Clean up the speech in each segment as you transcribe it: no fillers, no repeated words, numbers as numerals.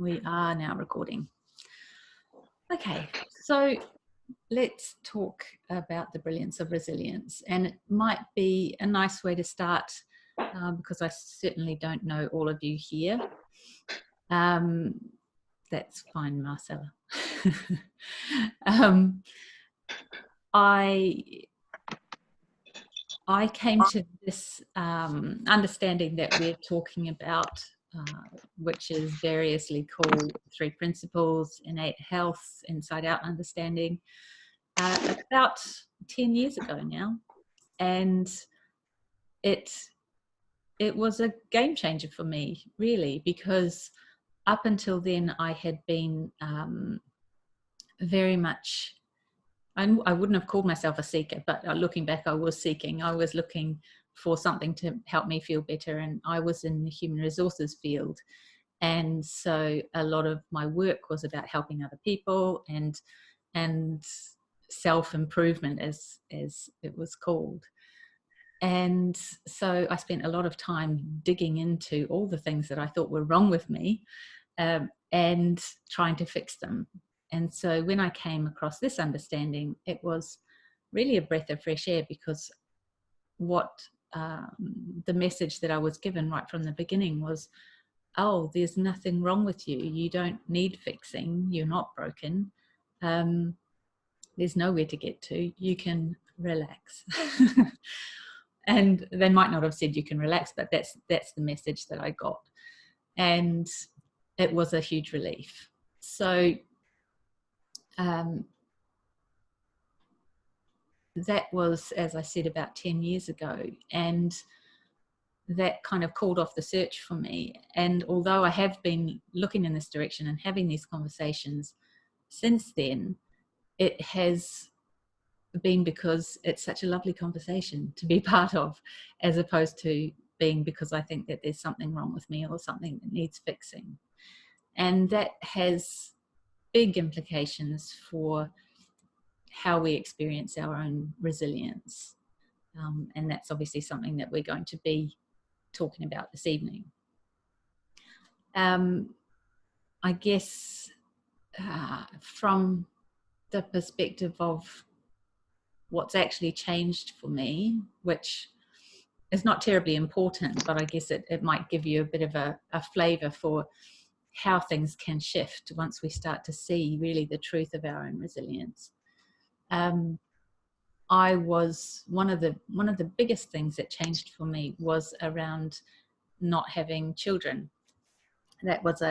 We are now recording. Okay, so let's talk about the brilliance of resilience. And it might be a nice way to start because I certainly don't know all of you here. That's fine, Marcella. I came to this understanding that we're talking about, which is variously called 3 principles, innate health, inside out understanding, about 10 years ago now. And it was a game changer for me, really, because up until then I had been very much, I wouldn't have called myself a seeker, but looking back, I was seeking. I was looking for something to help me feel better, and I was in the human resources field. And so a lot of my work was about helping other people and self-improvement, as it was called. And so I spent a lot of time digging into all the things that I thought were wrong with me and trying to fix them. And so when I came across this understanding, it was really a breath of fresh air, because what the message that I was given right from the beginning was, oh, there's nothing wrong with you. You don't need fixing. You're not broken. There's nowhere to get to. You can relax. And they might not have said you can relax, but that's the message that I got. And it was a huge relief. So that was, as I said, about 10 years ago. And that kind of called off the search for me. And although I have been looking in this direction and having these conversations since then, it has been because it's such a lovely conversation to be part of, as opposed to being because I think that there's something wrong with me or something that needs fixing. And that has big implications for how we experience our own resilience. And that's obviously something that we're going to be talking about this evening. I guess from the perspective of what's actually changed for me, which is not terribly important, but I guess it might give you a bit of a flavour for how things can shift once we start to see really the truth of our own resilience. I was one of the biggest things that changed for me was around not having children. That was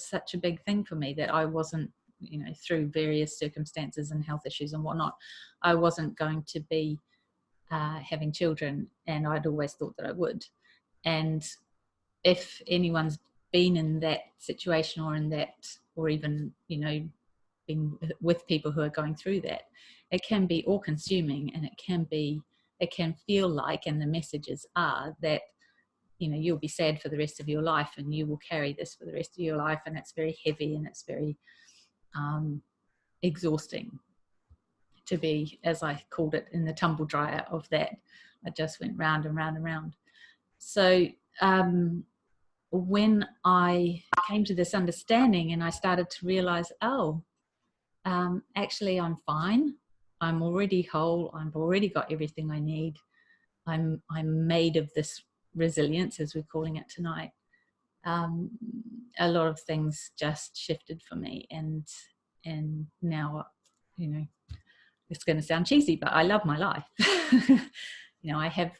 such a big thing for me, that I wasn't, through various circumstances and health issues and whatnot, I wasn't going to be having children, and I'd always thought that I would. And if anyone's been in that situation or even, been with people who are going through that, it can be all consuming, and it can feel like, and the messages are that, you'll be sad for the rest of your life, and you will carry this for the rest of your life, and it's very heavy, and it's very exhausting to be, as I called it, in the tumble dryer of that. I just went round and round and round. So when I came to this understanding and I started to realize, actually I'm fine. I'm already whole. I've already got everything I need. I'm made of this resilience, as we're calling it tonight. A lot of things just shifted for me, and now, it's going to sound cheesy, but I love my life. I have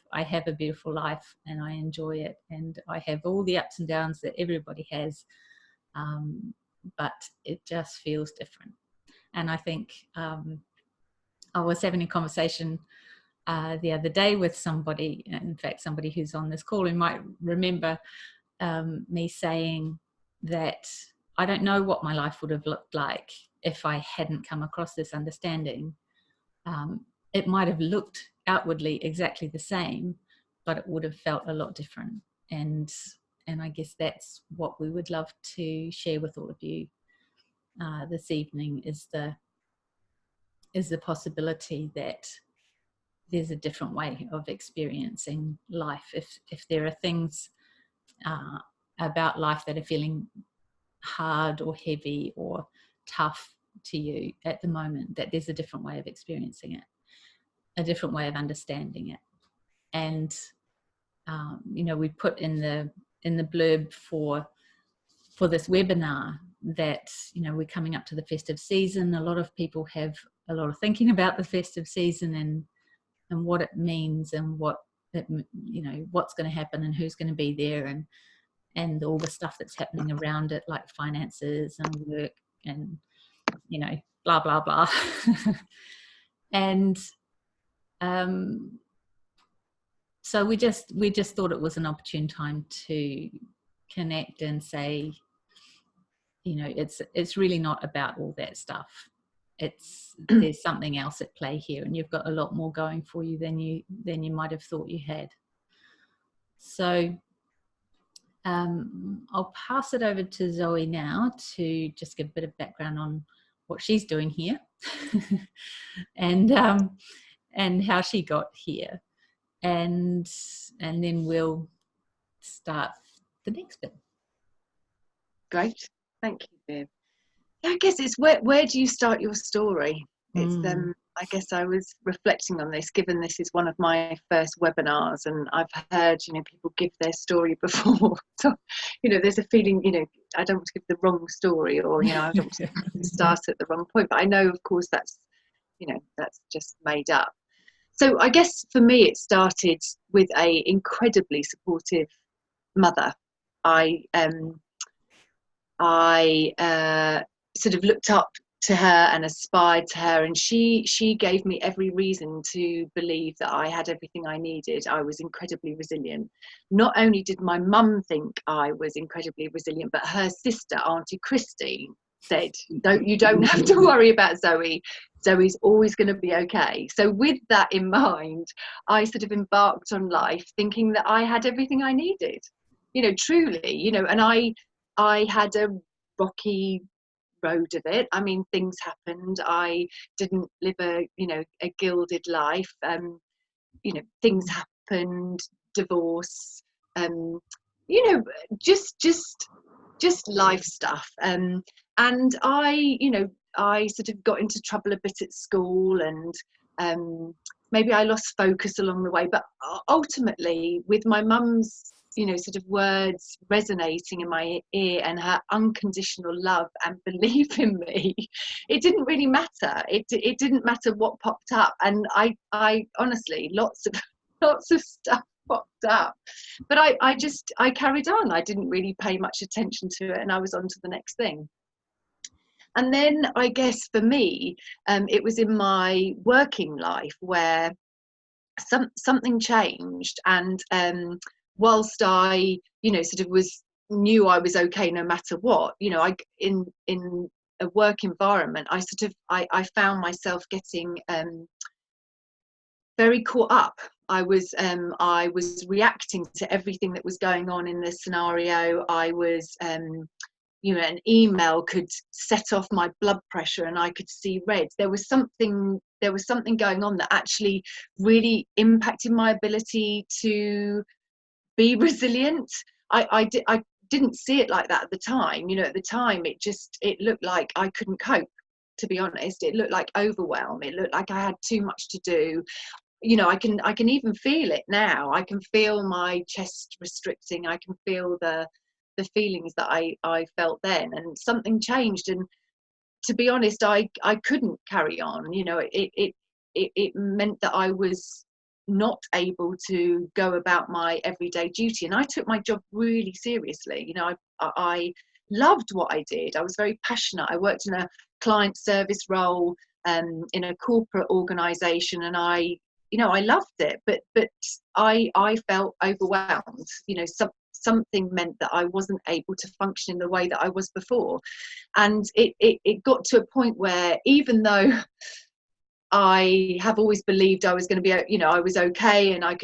a beautiful life, and I enjoy it, and I have all the ups and downs that everybody has, but it just feels different. And I think I was having a conversation the other day with somebody, in fact somebody who's on this call, who might remember me saying that I don't know what my life would have looked like if I hadn't come across this understanding. It might have looked outwardly exactly the same, but it would have felt a lot different. And I guess that's what we would love to share with all of you this evening, is the possibility that there's a different way of experiencing life. If there are things about life that are feeling hard or heavy or tough to you at the moment, that there's a different way of experiencing it, a different way of understanding it. And we put in the blurb for this webinar that we're coming up to the festive season. A lot of people have a lot of thinking about the festive season and what it means and what it, what's going to happen and who's going to be there, and all the stuff that's happening around it, like finances and work and blah blah blah. And so we just thought it was an opportune time to connect and say, it's really not about all that stuff. There's something else at play here, and you've got a lot more going for you than you might have thought you had. So I'll pass it over to Zoe now to just give a bit of background on what she's doing here and how she got here, and then we'll start the next bit. Great, thank you, Viv. I guess it's where do you start your story? It's I guess I was reflecting on this, given this is one of my first webinars, and I've heard people give their story before. So there's a feeling I don't want to give the wrong story, or I don't want to start at the wrong point. But I know, of course, that's that's just made up. So I guess for me, it started with a incredibly supportive mother. I sort of looked up to her and aspired to her, and she gave me every reason to believe that I had everything I needed. I was incredibly resilient. Not only did my mum think I was incredibly resilient, but her sister, Auntie Christy, said, you don't have to worry about Zoe. Zoe's always going to be okay. So with that in mind, I sort of embarked on life thinking that I had everything I needed, truly, and I had a rocky road of it. I mean, things happened. I didn't live a gilded life. Things happened, divorce, just life stuff. And I sort of got into trouble a bit at school, and maybe I lost focus along the way. But ultimately, with my mum's sort of words resonating in my ear and her unconditional love and belief in me, it didn't really matter. It didn't matter what popped up. And I honestly, lots of stuff popped up, but I carried on. I didn't really pay much attention to it, and I was on to the next thing. And then I guess for me, it was in my working life where something changed, and whilst I sort of knew I was okay no matter what, I in a work environment, I found myself getting very caught up. I was reacting to everything that was going on in the scenario. I was an email could set off my blood pressure and I could see red. There was something going on that actually really impacted my ability to be resilient. I didn't see it like that at the time. At the time it looked like I couldn't cope, to be honest. It looked like overwhelm. It looked like I had too much to do. I can even feel it now. I can feel my chest restricting. I can feel the feelings that I felt then, and something changed. And to be honest, I couldn't carry on. It meant that I was not able to go about my everyday duty, and I took my job really seriously. I loved what I did. I was very passionate. I worked in a client service role in a corporate organization, and I loved it, but I felt overwhelmed. Something meant that I wasn't able to function in the way that I was before. And it got to a point where, even though I have always believed I was going to be, I was okay and I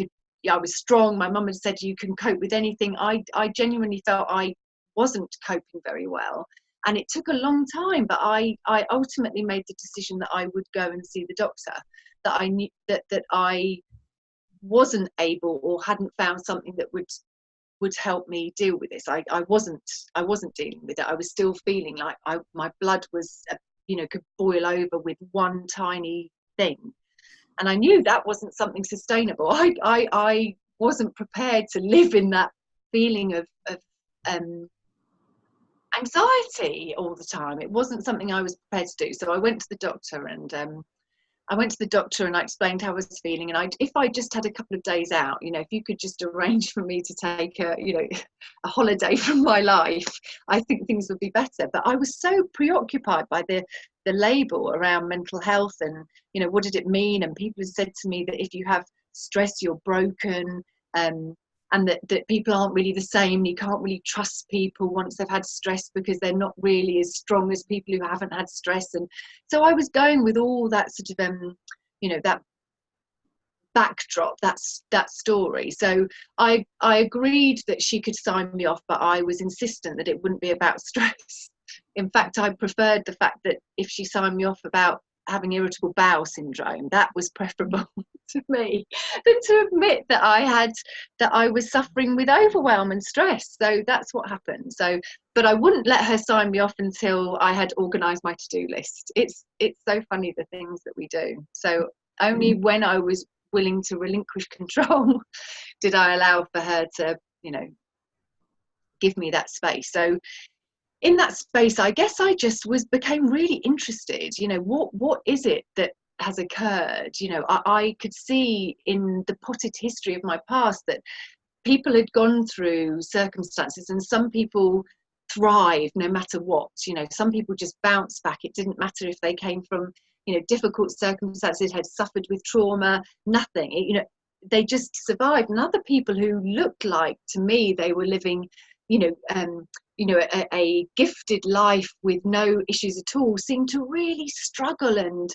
was strong. My mum had said, you can cope with anything. I genuinely felt I wasn't coping very well. And it took a long time, but I ultimately made the decision that I would go and see the doctor, that I knew that I wasn't able or hadn't found something that would would help me deal with this. I wasn't dealing with it. I was still feeling like my blood was could boil over with one tiny thing, and I knew that wasn't something sustainable. I wasn't prepared to live in that feeling of anxiety all the time. It wasn't something I was prepared to do. So I went to the doctor, and I explained how I was feeling, and if I just had a couple of days out, if you could just arrange for me to take a holiday from my life, I think things would be better. But I was so preoccupied by the label around mental health, and what did it mean? And people have said to me that if you have stress, you're broken, and that people aren't really the same. You can't really trust people once they've had stress, because they're not really as strong as people who haven't had stress. And so I was going with all that sort of that backdrop, that story. So I agreed that she could sign me off, but I was insistent that it wouldn't be about stress. In fact, I preferred the fact that if she signed me off about having irritable bowel syndrome, that was preferable to me than to admit that I was suffering with overwhelm and stress. So that's what happened. So, but I wouldn't let her sign me off until I had organised my to-do list. It's so funny, the things that we do. So only when I was willing to relinquish control did I allow for her to give me that space. So in that space, I guess I just became really interested. What is it that has occurred? I could see in the potted history of my past that people had gone through circumstances, and some people thrive no matter what. Some people just bounce back. It didn't matter if they came from difficult circumstances, had suffered with trauma, nothing. They just survived. And other people who looked like, to me, they were living a gifted life with no issues at all, seemed to really struggle and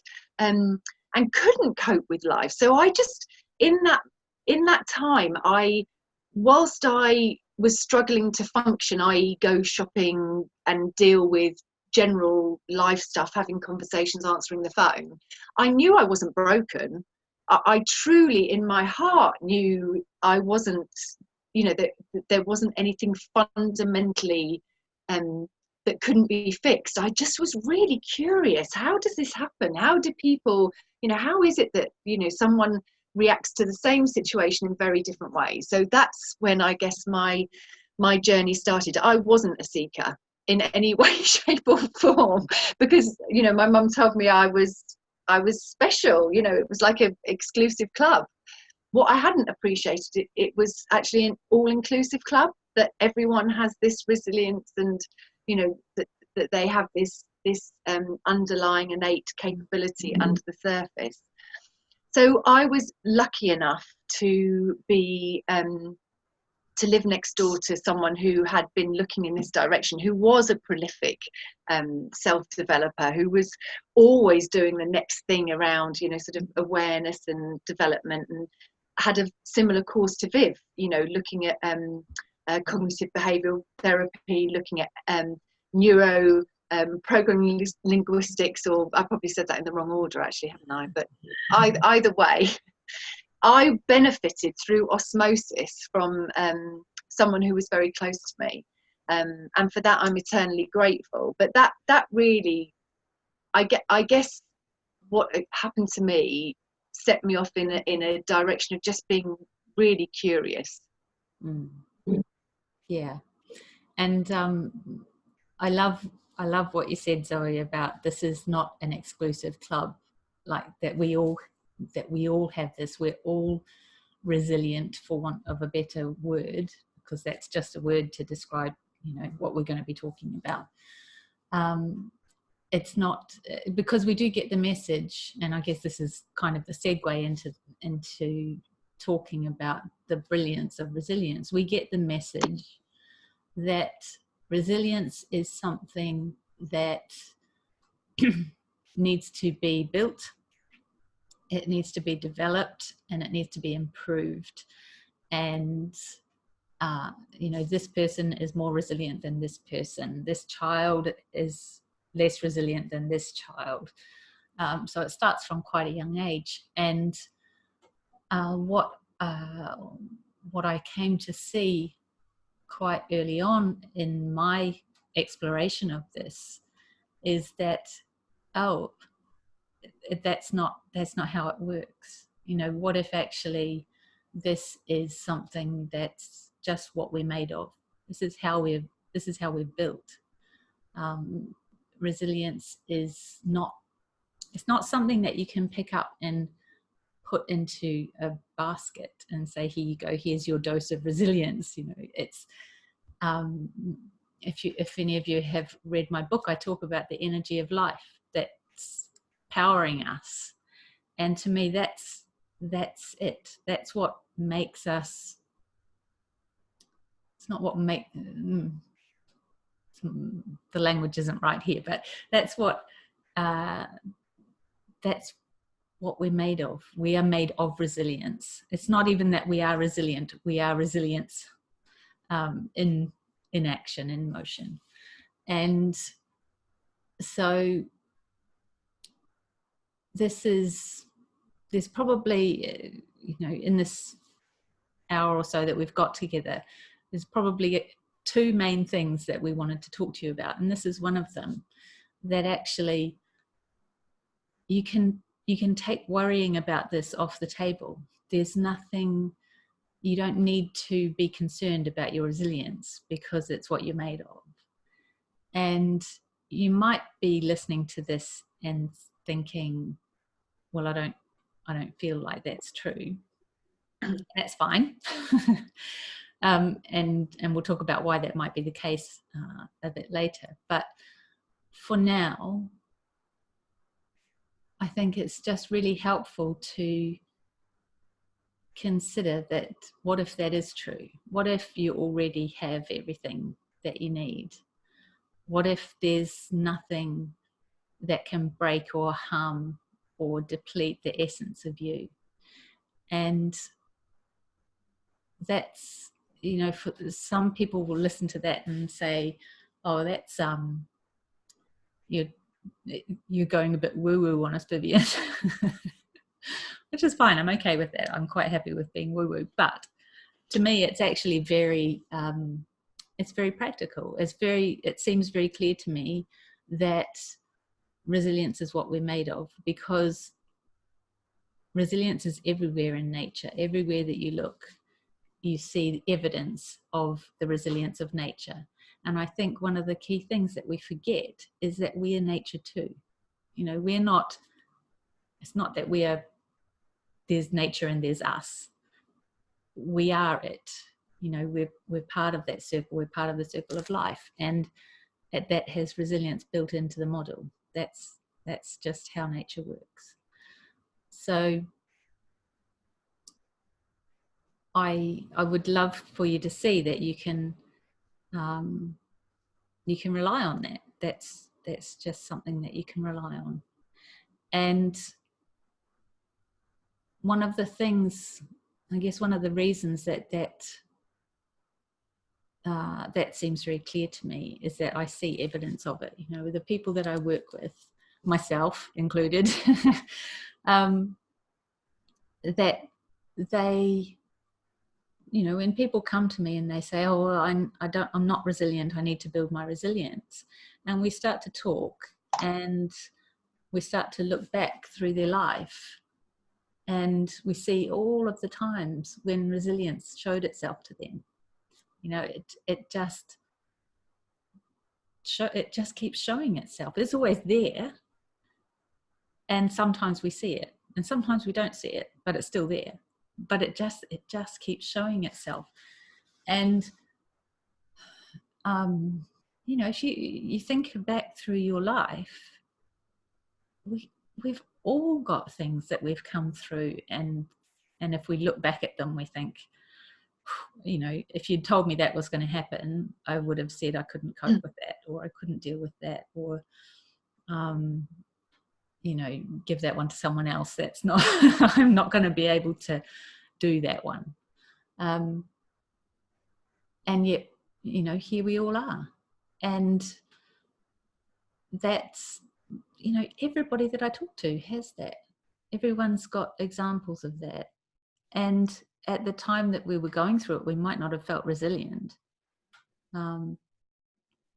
couldn't cope with life. So I just, in that time, whilst I was struggling to function, i.e. go shopping and deal with general life stuff, having conversations, answering the phone, I knew I wasn't broken. I truly, in my heart, knew I wasn't, that there wasn't anything fundamentally that couldn't be fixed. I just was really curious. How does this happen? How do people, how is it that, someone reacts to the same situation in very different ways? So that's when I guess my journey started. I wasn't a seeker in any way, shape or form, because, my mum told me I was special. It was like an exclusive club. What I hadn't appreciated, it was actually an all-inclusive club, that everyone has this resilience, and that they have this underlying innate capability under the surface. So I was lucky enough to be to live next door to someone who had been looking in this direction, who was a prolific self-developer, who was always doing the next thing around sort of awareness and development, and had a similar course to Viv, looking at cognitive behavioural therapy, looking at neuro programming linguistics, or I probably said that in the wrong order actually, haven't I? But either way, I benefited through osmosis from someone who was very close to me, and for that I'm eternally grateful. But that really, I guess what happened to me set me off in a direction of just being really curious. Yeah. And I love what you said, Zoe, about this is not an exclusive club, like that we all have this. We're all resilient, for want of a better word, because that's just a word to describe what we're going to be talking about. It's not, because we do get the message, and I guess this is kind of the segue into talking about the brilliance of resilience. We get the message that resilience is something that needs to be built, it needs to be developed, and it needs to be improved. And this person is more resilient than this person, this child is less resilient than this child. So it starts from quite a young age. And what I came to see quite early on in my exploration of this is that, oh, that's not how it works. You know, what if actually this is something that's just what we're made of? This is how we're built. Resilience is not, it's not something that you can pick up and put into a basket and say, here you go, here's your dose of resilience. You know, it's if any of you have read my book, I talk about the energy of life that's powering us, and to me that's it. That's what makes us. It's not what make the language isn't right here, but that's what we're made of. We are made of resilience. It's not even that we are resilient. We are resilience in action, in motion. And so there's probably, in this hour or so that we've got together, there's probably two main things that we wanted to talk to you about. And this is one of them, that actually you can take worrying about this off the table. There's nothing, you don't need to be concerned about your resilience because it's what you're made of. And you might be listening to this and thinking, well, I don't feel like that's true. That's fine. And we'll talk about why that might be the case a bit later. But for now, I think it's just really helpful to consider that, what if that is true? What if you already have everything that you need? What if there's nothing that can break or harm or deplete the essence of you? And that's, for some people will listen to that and say, oh, that's you're going a bit woo-woo on us, Vivian. Which is fine. I'm okay with that. I'm quite happy with being woo-woo. But to me, it's actually very practical. It seems very clear to me that resilience is what we're made of, because resilience is everywhere in nature. Everywhere that you look, you see evidence of the resilience of nature. And I think one of the key things that we forget is that we are nature too. We're not, it's not that there's nature and there's us. We are it. We're part of that circle. We're part of the circle of life. And that has resilience built into the model. That's just how nature works. So I would love for you to see that you can rely on that. That's just something that you can rely on. And one of the things, I guess, one of the reasons that seems very clear to me is that I see evidence of it. With the people that I work with, myself included, that they, when people come to me and they say, oh, well, I'm not resilient, I need to build my resilience, and we start to talk and we start to look back through their life, and we see all of the times when resilience showed itself to them. It just keeps showing itself. It's always there, and sometimes we see it and sometimes we don't see it, but it's still there. But it just keeps showing itself. And if you think back through your life, we've all got things that we've come through, and if we look back at them, we think, if you'd told me that was going to happen, I would have said I couldn't cope with that, or I couldn't deal with that, or give that one to someone else. That's not I'm not going to be able to do that one. And yet, here we all are. And that's, everybody that I talk to has that. Everyone's got examples of that. And at the time that we were going through it, we might not have felt resilient,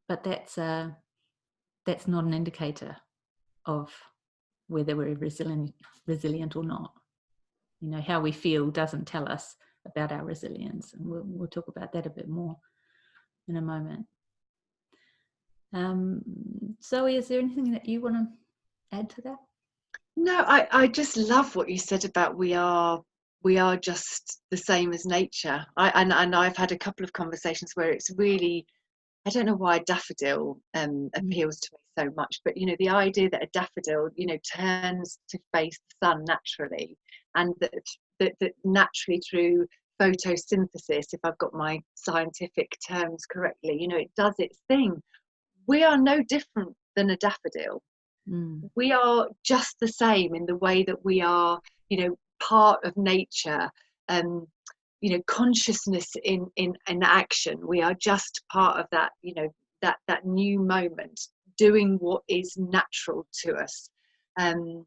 But that's not an indicator of whether we're resilient or not. You know, how we feel doesn't tell us about our resilience, and we'll talk about that a bit more in a moment. Zoe, is there anything that you want to add to that? No, I just love what you said about we are just the same as nature. And I've had a couple of conversations where it's really, I don't know why daffodil appeals to me so much, but you know, the idea that a daffodil, you know, turns to face the sun naturally, and that naturally through photosynthesis, if I've got my scientific terms correctly, you know, it does its thing. We are no different than a daffodil. We are just the same in the way that we are, you know, part of nature. You know, consciousness in action. We are just part of that, you know, that new moment, doing what is natural to us. And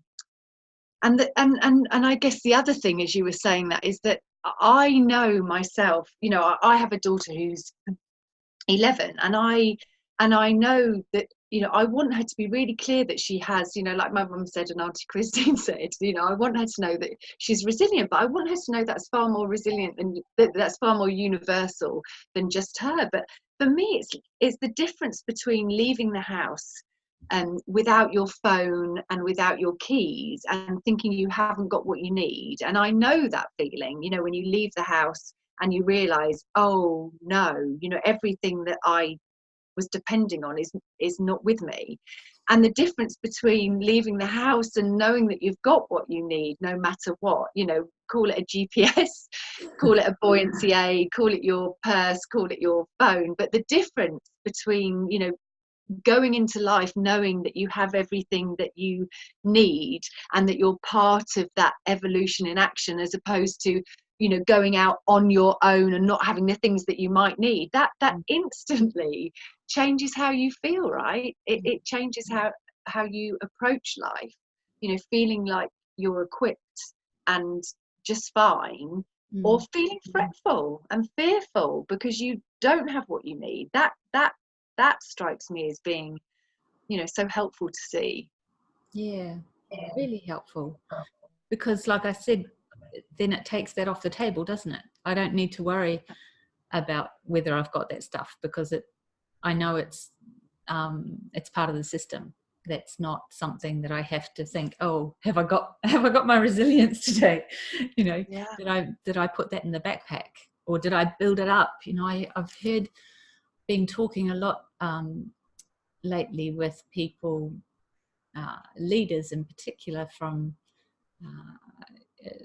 I guess the other thing, as you were saying, that is that I know myself, you know, I have a daughter who's 11, and I know that, you know, I want her to be really clear that she has, you know, like my mum said and Auntie Christine said, you know, I want her to know that she's resilient, but I want her to know that's far more resilient and that's far more universal than just her. But for me, it's the difference between leaving the house without your phone and without your keys and thinking you haven't got what you need. And I know that feeling, you know, when you leave the house and you realize, oh no, you know, everything that I was depending on is not with me. And the difference between leaving the house and knowing that you've got what you need no matter what, you know, call it a GPS, call it a buoyancy aid, call it your purse, call it your phone, but the difference between, you know, going into life knowing that you have everything that you need and that you're part of that evolution in action, as opposed to, you know, going out on your own and not having the things that you might need, that instantly changes how you feel, right? It changes how you approach life, you know, feeling like you're equipped and just fine, or feeling fretful and fearful because you don't have what you need. That strikes me as being, you know, so helpful to see. Yeah, really helpful, because like I said, then it takes that off the table, doesn't it? I don't need to worry about whether I've got that stuff, because I know it's part of the system. That's not something that I have to think, oh, have I got my resilience today? You know, Yeah. did I put that in the backpack, or did I build it up? You know, I've been talking a lot lately with people, leaders in particular, from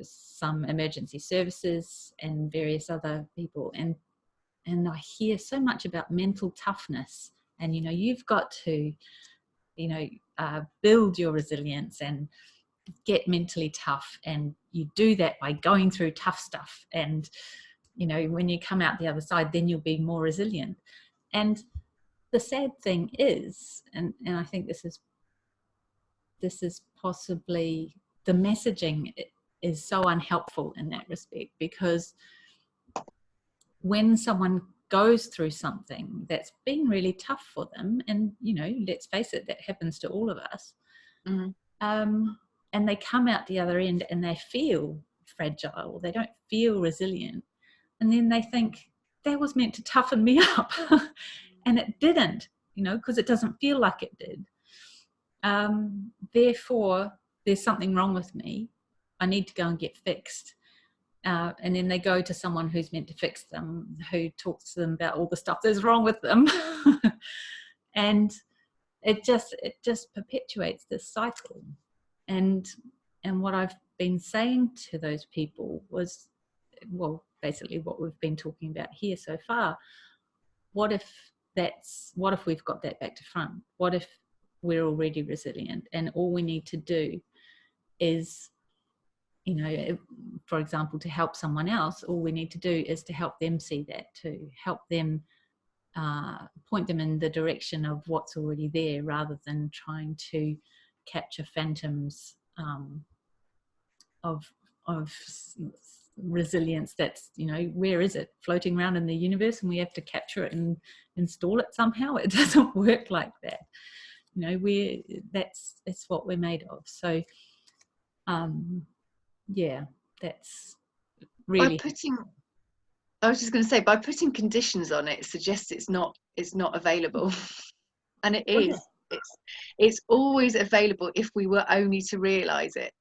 some emergency services and various other people, and I hear so much about mental toughness, and you know, you've got to, you know, build your resilience and get mentally tough, and you do that by going through tough stuff, and you know, when you come out the other side, then you'll be more resilient. And the sad thing is, and I think this is possibly the messaging is so unhelpful in that respect, because when someone goes through something that's been really tough for them, and you know, let's face it, that happens to all of us, and they come out the other end and they feel fragile, they don't feel resilient, and then they think that was meant to toughen me up and it didn't, you know, because it doesn't feel like it did. Therefore, there's something wrong with me. I need to go and get fixed. And then they go to someone who's meant to fix them, who talks to them about all the stuff that's wrong with them. And it just perpetuates this cycle. And what I've been saying to those people was, well, basically what we've been talking about here so far. What if we've got that back to front? What if we're already resilient, and all we need to do is, you know, for example, to help someone else, all we need to do is to help them see that too, help them, point them in the direction of what's already there, rather than trying to capture phantoms of resilience that's, where is it? Floating around in the universe and we have to capture it and install it somehow. It doesn't work like that. It's what we're made of. So that's really I was just going to say, by putting conditions on it, suggests it's not available. And it is. It's always available if we were only to realize it.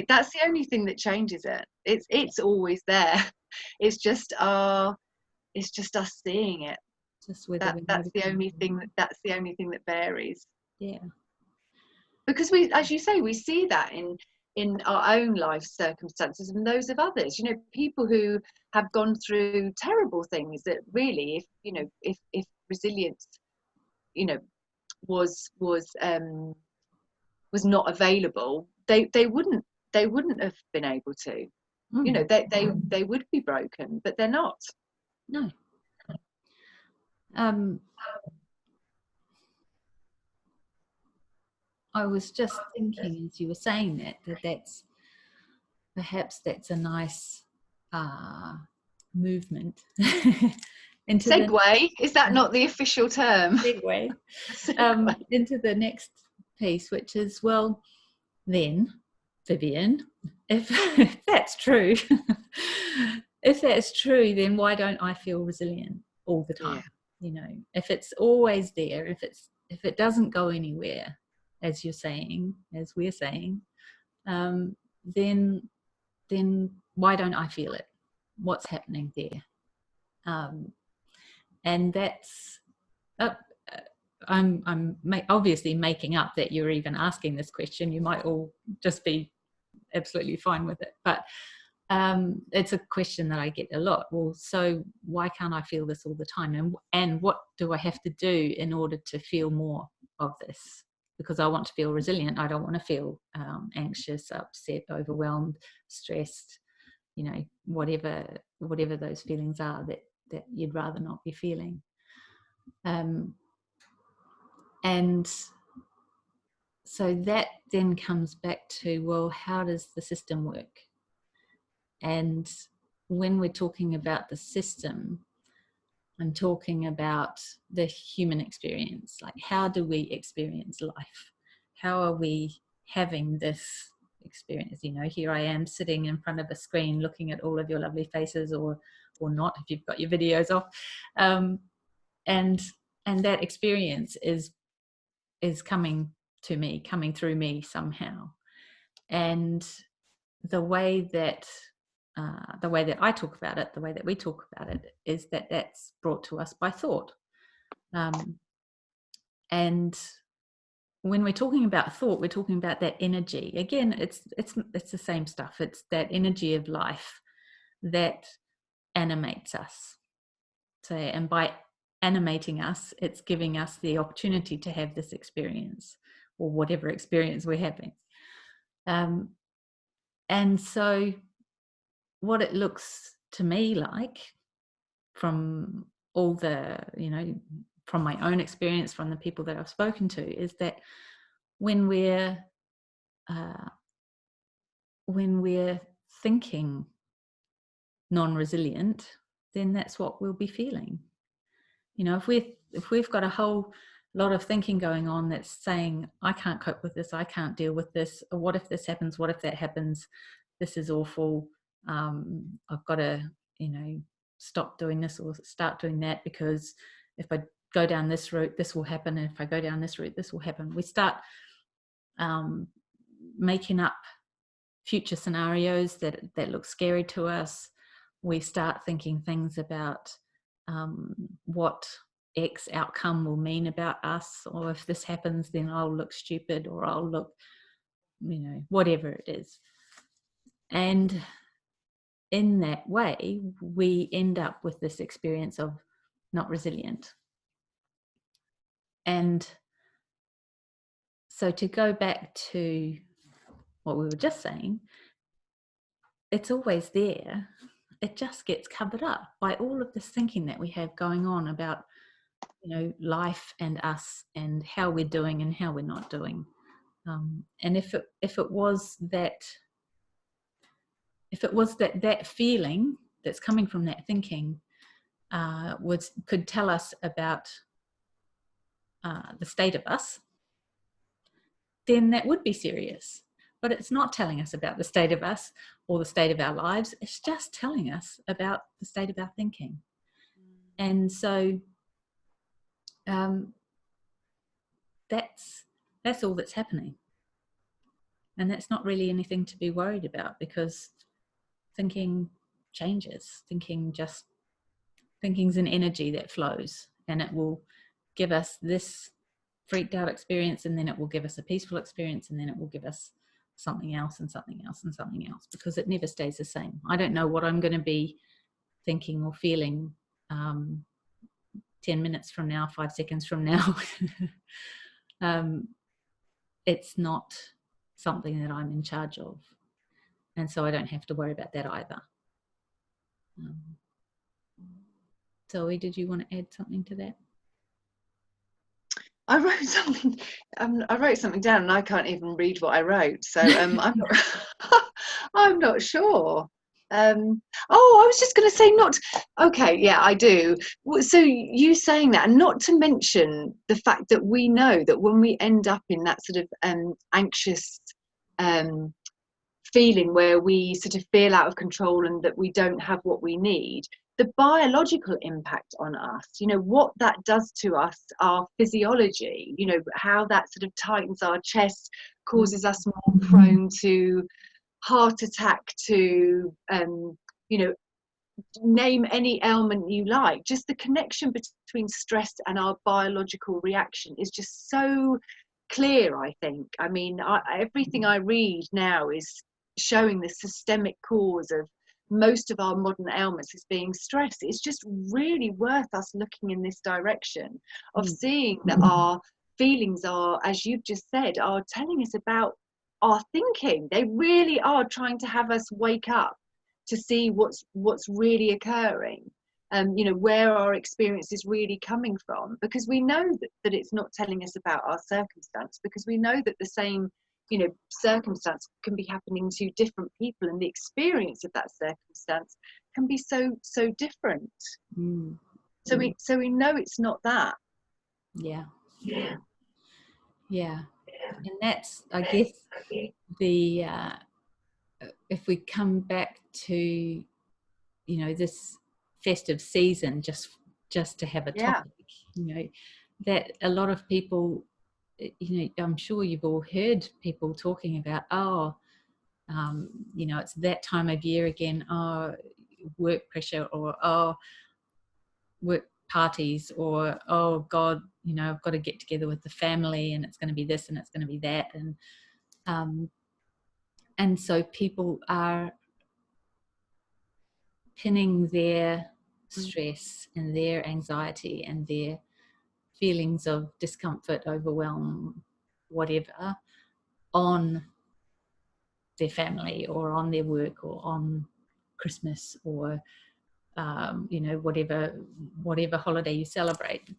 That's the only thing that changes it. It's always there. It's just us seeing it. Just whether that's the only thing that varies. Yeah. Because we, as you say, we see that in our own life circumstances and those of others. People who have gone through terrible things that really, if resilience, was not available, they wouldn't have been able to. They would be broken, but they're not. No. I was just thinking as you were saying that's a nice movement into segue. Is that not the official term? Segue. Into the next piece, which is, well, then, Vivian, if that's true, then why don't I feel resilient all the time? Yeah. If it's always there, if it doesn't go anywhere, as we're saying, then why don't I feel it? What's happening there? And that's I'm obviously making up that you're even asking this question. You might all just be absolutely fine with it, but it's a question that I get a lot. Well, so why can't I feel this all the time? And what do I have to do in order to feel more of this? Because I want to feel resilient. I don't want to feel anxious, upset, overwhelmed, stressed, whatever those feelings are that you'd rather not be feeling. And so that then comes back to, well, how does the system work? And when we're talking about the system, I'm talking about the human experience. Like, how do we experience life? How are we having this experience? Here I am sitting in front of a screen looking at all of your lovely faces, or not, if you've got your videos off. And that experience is coming to me, coming through me somehow. And the way that I talk about it, the way that we talk about it, is that that's brought to us by thought. And when we're talking about thought, we're talking about that energy. Again, it's the same stuff. It's that energy of life that animates us. So, and by animating us, it's giving us the opportunity to have this experience, or whatever experience we're having. And so what it looks to me like, from all the, from my own experience, from the people that I've spoken to, is that when we're thinking non-resilient, then that's what we'll be feeling. If we've got a whole lot of thinking going on that's saying, I can't cope with this, I can't deal with this, or what if this happens, what if that happens, this is awful, I've got to stop doing this or start doing that, because if I go down this route this will happen, and if I go down this route this will happen. We start making up future scenarios that look scary to us. We start thinking things about what X outcome will mean about us, or if this happens then I'll look stupid, or I'll look, whatever it is. And in that way we end up with this experience of not resilient. And so to go back to what we were just saying, it's always there. It just gets covered up by all of this thinking that we have going on about, life and us, and how we're doing and how we're not doing. And if it was that if it was that feeling that's coming from that thinking could tell us about the state of us, then that would be serious. But it's not telling us about the state of us or the state of our lives. It's just telling us about the state of our thinking. And so that's all that's happening. And that's not really anything to be worried about, because thinking changes. Thinking's an energy that flows, and it will give us this freaked out experience, and then it will give us a peaceful experience, and then it will give us something else and something else and something else, because it never stays the same. I don't know what I'm going to be thinking or feeling 10 minutes from now, 5 seconds from now. It's not something that I'm in charge of, and so I don't have to worry about that either. Zoe, did you want to add something to that? I wrote something down, and I can't even read what I wrote, so I'm not I'm not sure. I was just going to say okay, yeah, I do. So you saying that, and not to mention the fact that we know that when we end up in that sort of anxious feeling where we sort of feel out of control and that we don't have what we need, the biological impact on us, what that does to us, our physiology, how that sort of tightens our chest, causes us more prone to heart attack, to name any ailment you like. Just the connection between stress and our biological reaction is just so clear, I think. I mean, everything I read now is showing the systemic cause of most of our modern ailments as being stress. It's just really worth us looking in this direction of seeing that our feelings are, as you've just said, are telling us about our thinking. They really are trying to have us wake up to see what's really occurring, where our experience is really coming from, because we know that it's not telling us about our circumstance, because we know that the same circumstance can be happening to different people, and the experience of that circumstance can be so different. So we know it's not that. Yeah. And that's, I guess, the if we come back to this festive season, just to have a topic, that a lot of people, I'm sure you've all heard people talking about, it's that time of year again, work pressure, or work parties, or God, I've got to get together with the family, and it's going to be this and it's going to be that, and so people are pinning their stress and their anxiety and their feelings of discomfort, overwhelm, whatever, on their family, or on their work, or on Christmas, or whatever holiday you celebrate.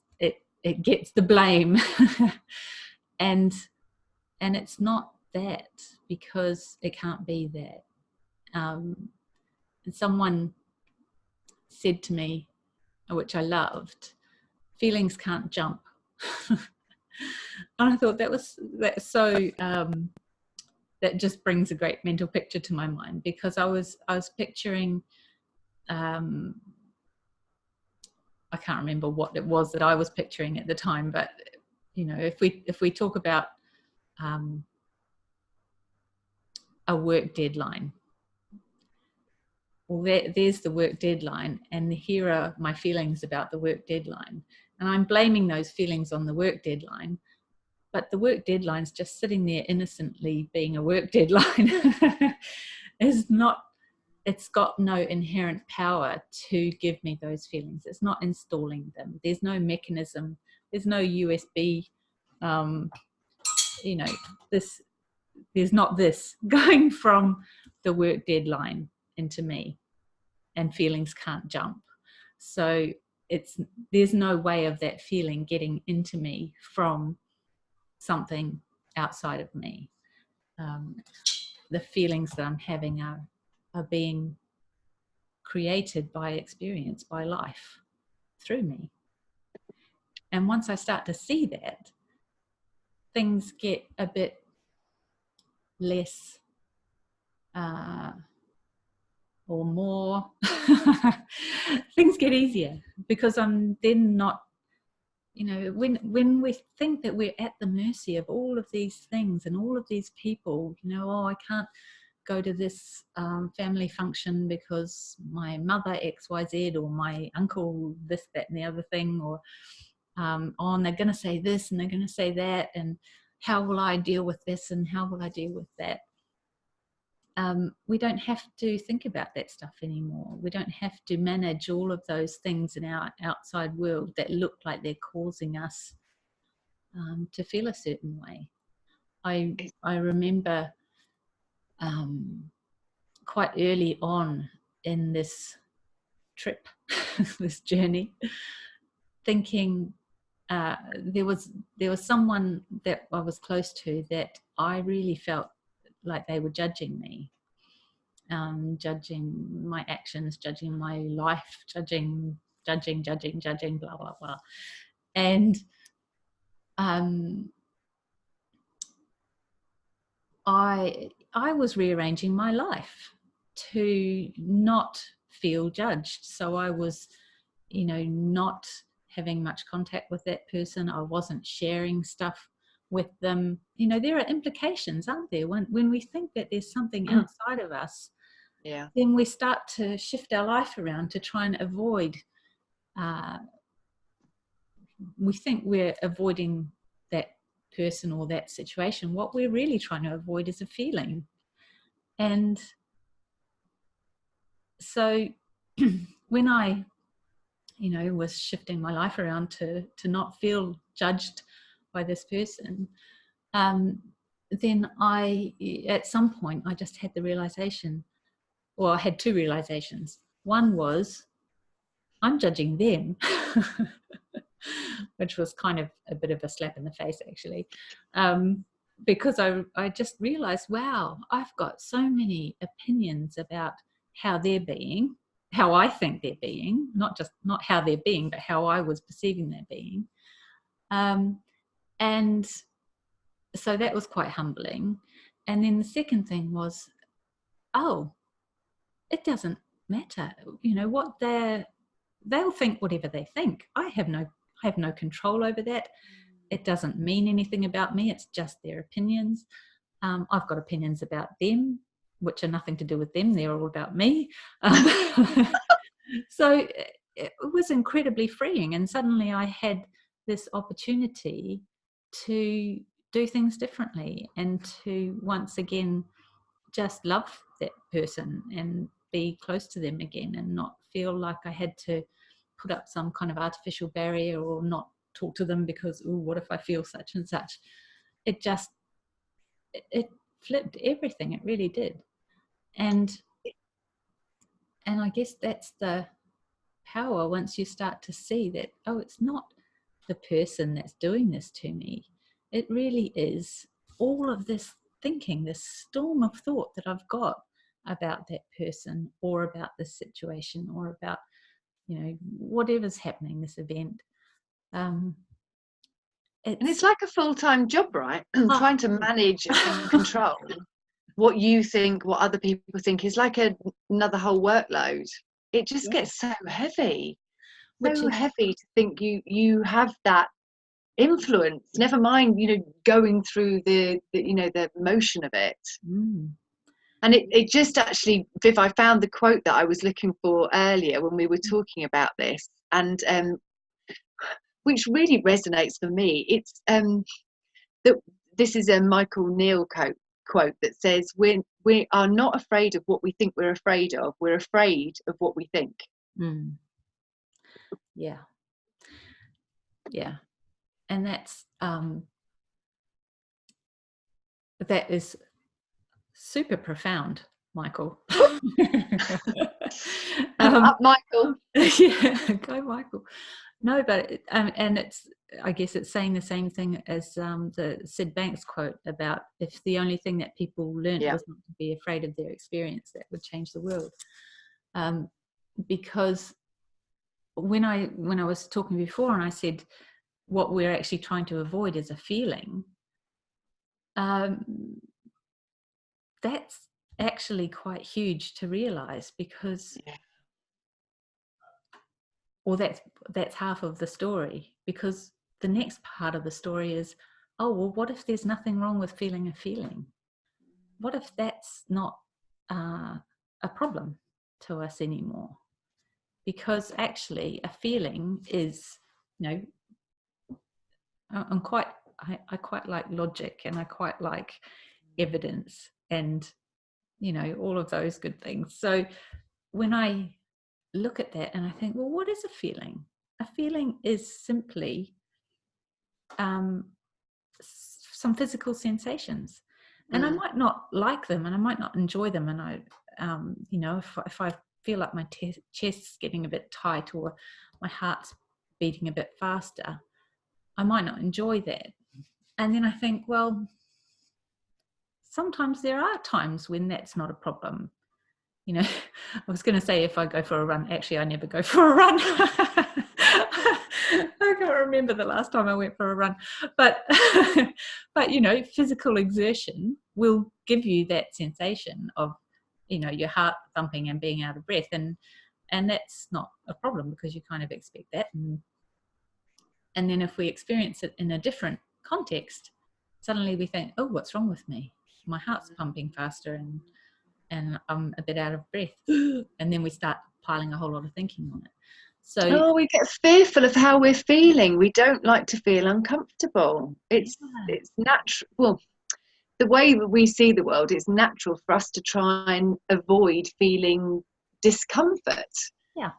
It gets the blame. and it's not that, because it can't be that. And someone said to me, which I loved, feelings can't jump. And I thought that's so that just brings a great mental picture to my mind, because I was picturing, I can't remember what it was that I was picturing at the time, but if we talk about a work deadline, well, there's the work deadline, and here are my feelings about the work deadline, and I'm blaming those feelings on the work deadline, but the work deadline's just sitting there innocently being a work deadline. It's got no inherent power to give me those feelings. It's not installing them. There's no mechanism. There's no USB. There's not this going from the work deadline into me, and feelings can't jump. So there's no way of that feeling getting into me from something outside of me. The feelings that I'm having are are being created by experience, by life, through me. And once I start to see that, things get a bit less or more, things get easier, because I'm then not, you know, when we think that we're at the mercy of all of these things and all of these people, you know, oh, I can't go to this family function because my mother XYZ, or my uncle this, that and the other thing, or oh, and they're going to say this and they're going to say that, and how will I deal with this and how will I deal with that? We don't have to think about that stuff anymore. We don't have to manage all of those things in our outside world that look like they're causing us to feel a certain way. I remember quite early on in this trip, this journey, thinking there was someone that I was close to that I really felt like they were judging me, judging my actions, judging my life, judging, blah, blah, blah. And I was rearranging my life to not feel judged. So I was, you know, not having much contact with that person. I wasn't sharing stuff with them. You know, there are implications, aren't there? When we think that there's something outside of us, yeah, then we start to shift our life around to try and avoid. We think we're avoiding that person or that situation. What we're really trying to avoid is a feeling. And so when I, you know, was shifting my life around to not feel judged by this person, then at some point I just had the realization, well, I had two realizations. One was, I'm judging them, which was kind of a bit of a slap in the face, actually, because I just realized, wow, I've got so many opinions about how they're being, how I think they're being, not how they're being, but how I was perceiving their being. And so that was quite humbling. And then the second thing was, oh, it doesn't matter, you know, what they'll think whatever they think. I have no control over that. It doesn't mean anything about me. It's just their opinions. I've got opinions about them, which are nothing to do with them. They're all about me. So it was incredibly freeing. And suddenly I had this opportunity to do things differently and to once again just love that person and be close to them again, and not feel like I had to put up some kind of artificial barrier or not talk to them because, oh, what if I feel such and such? It flipped everything. It really did. And I guess that's the power, once you start to see that, oh, it's not the person that's doing this to me. It really is all of this thinking, this storm of thought that I've got about that person or about this situation or about, you know, whatever's happening, this event. and it's like a full-time job, right? Trying to manage and control what you think, what other people think, is like another whole workload. It just gets so heavy, heavy to think you have that influence, never mind, you know, going through the you know, the motion of it. And it just actually, Viv, I found the quote that I was looking for earlier when we were talking about this, and which really resonates for me. It's that this is a Michael Neal quote that says, we are not afraid of what we think we're afraid of, we're afraid of what we think. Yeah And that's that is super profound, Michael. Up, Michael. Yeah, go Michael. No, but and it's, I guess it's saying the same thing as the Sid Banks quote about, if the only thing that people learnt Yeah. was not to be afraid of their experience, that would change the world. Because when I was talking before and I said what we're actually trying to avoid is a feeling, that's actually quite huge to realize, because Yeah. or that's half of the story, because the next part of the story is, oh well, what if there's nothing wrong with feeling a feeling? What if that's not a problem to us anymore? Because actually a feeling is, you know, I quite like logic, and I quite like evidence, and you know, all of those good things. So when I look at that and I think, well, what is a feeling? A feeling is simply some physical sensations, and I might not like them, and I might not enjoy them, and I you know, if I feel like my chest's getting a bit tight, or my heart's beating a bit faster, I might not enjoy that. And then I think, well, sometimes there are times when that's not a problem. You know, I was going to say if I go for a run, actually I never go for a run. I can't remember the last time I went for a run, but but you know, physical exertion will give you that sensation of, you know, your heart thumping and being out of breath, and that's not a problem, because you kind of expect that. And then if we experience it in a different context, suddenly we think, oh, what's wrong with me? My heart's pumping faster, and I'm a bit out of breath. And then we start piling a whole lot of thinking on it. So Oh, we get fearful of how we're feeling. We don't like to feel uncomfortable. It's natural. Well, the way that we see the world, it's natural for us to try and avoid feeling discomfort. Yeah.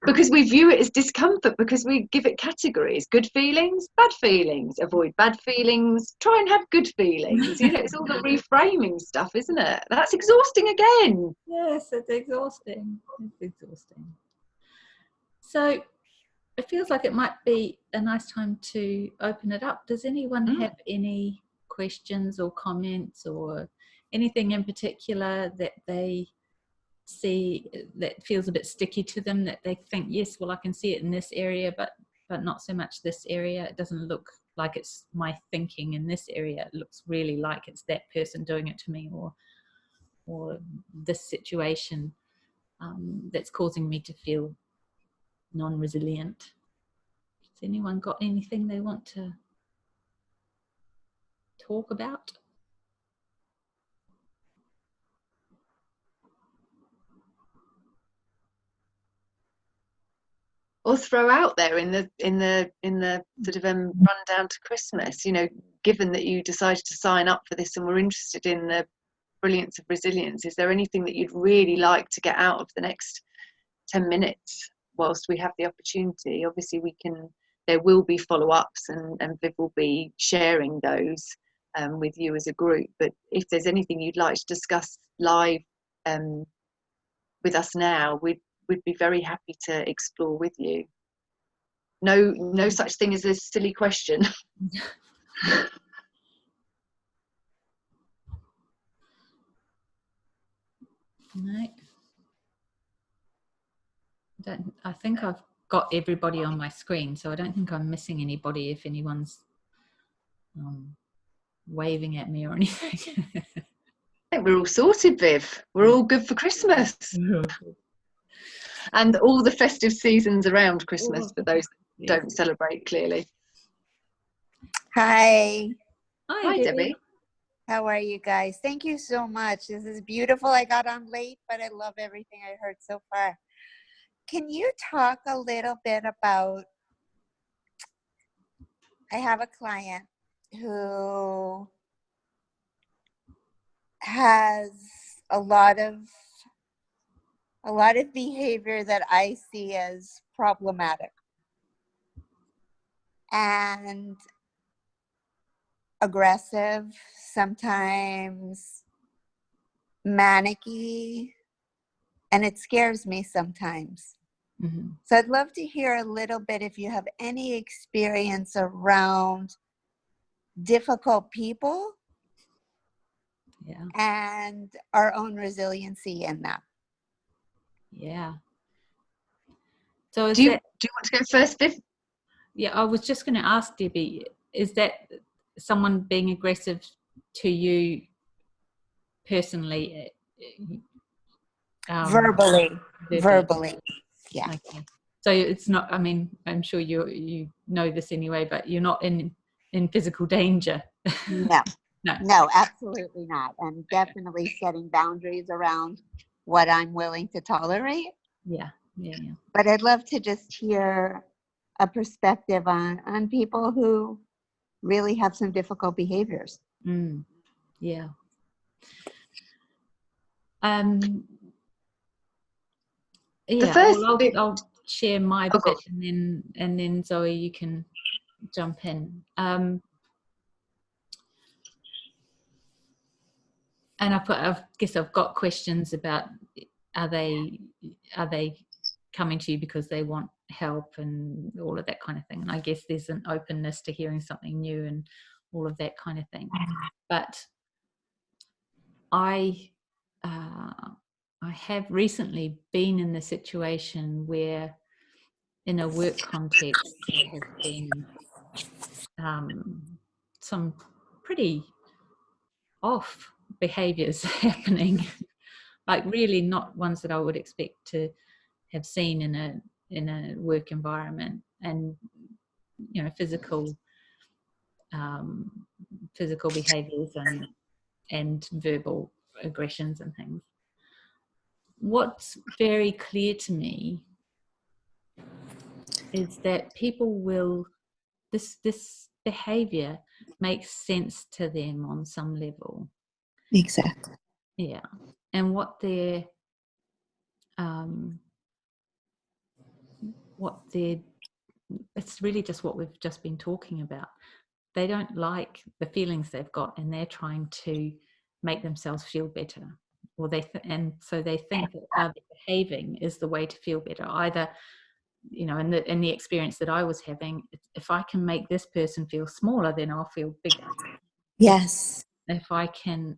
Because we view it as discomfort, because we give it categories: good feelings, bad feelings, avoid bad feelings, try and have good feelings. You know, it's all the reframing stuff, isn't it? That's exhausting again. Yes, it's exhausting. It's exhausting. So it feels like it might be a nice time to open it up. Does anyone have any questions or comments, or anything in particular that they see that feels a bit sticky to them, that they think, yes, well, I can see it in this area, but not so much this area? It doesn't look like it's my thinking in this area. It looks really like it's that person doing it to me, or this situation that's causing me to feel non-resilient. Has anyone got anything they want to talk about? Or throw out there in the sort of rundown to Christmas, you know, given that you decided to sign up for this and were interested in the Brilliance of Resilience, is there anything that you'd really like to get out of the next 10 minutes whilst we have the opportunity? Obviously there will be follow-ups, and Viv will be sharing those with you as a group, but if there's anything you'd like to discuss live with us now, we'd be very happy to explore with you. No such thing as a silly question. No. I think I've got everybody on my screen, so I don't think I'm missing anybody if anyone's waving at me or anything. I think we're all sorted, Viv. We're all good for Christmas. And all the festive seasons around Christmas for those that don't celebrate, clearly. Hi. Hi, Debbie. How are you guys? Thank you so much. This is beautiful. I got on late, but I love everything I heard so far. Can you talk a little bit about, I have a client who has a lot of behavior that I see as problematic and aggressive, sometimes manic-y, and it scares me sometimes. Mm-hmm. So I'd love to hear a little bit if you have any experience around difficult people Yeah. and our own resiliency in that. Yeah. So Do you want to go first, Viv? Yeah, I was just going to ask Debbie, is that someone being aggressive to you personally? Verbally. Yeah. Okay. So it's not, I mean, I'm sure you know this anyway, but you're not in physical danger. No. No. No, absolutely not. I'm definitely setting boundaries around what I'm willing to tolerate. Yeah. Yeah. Yeah. But I'd love to just hear a perspective on people who really have some difficult behaviors. Yeah. The Yeah. first Well, bit, I'll share my oh, bit, and then Zoe, you can jump in. And I guess I've got questions about, are they coming to you because they want help and all of that kind of thing? And I guess there's an openness to hearing something new and all of that kind of thing. But I have recently been in the situation where, in a work context, there has been some pretty off behaviors happening, like really not ones that I would expect to have seen in a work environment, and physical behaviors and verbal aggressions and things. What's very clear to me is that people will, this behavior makes sense to them on some level. Exactly. Yeah. And what they're it's really just what we've just been talking about. They don't like the feelings they've got, and they're trying to make themselves feel better, or and so they think that how they're behaving is the way to feel better. Either, in the experience that I was having, if I can make this person feel smaller, then I'll feel bigger. Yes. If I can,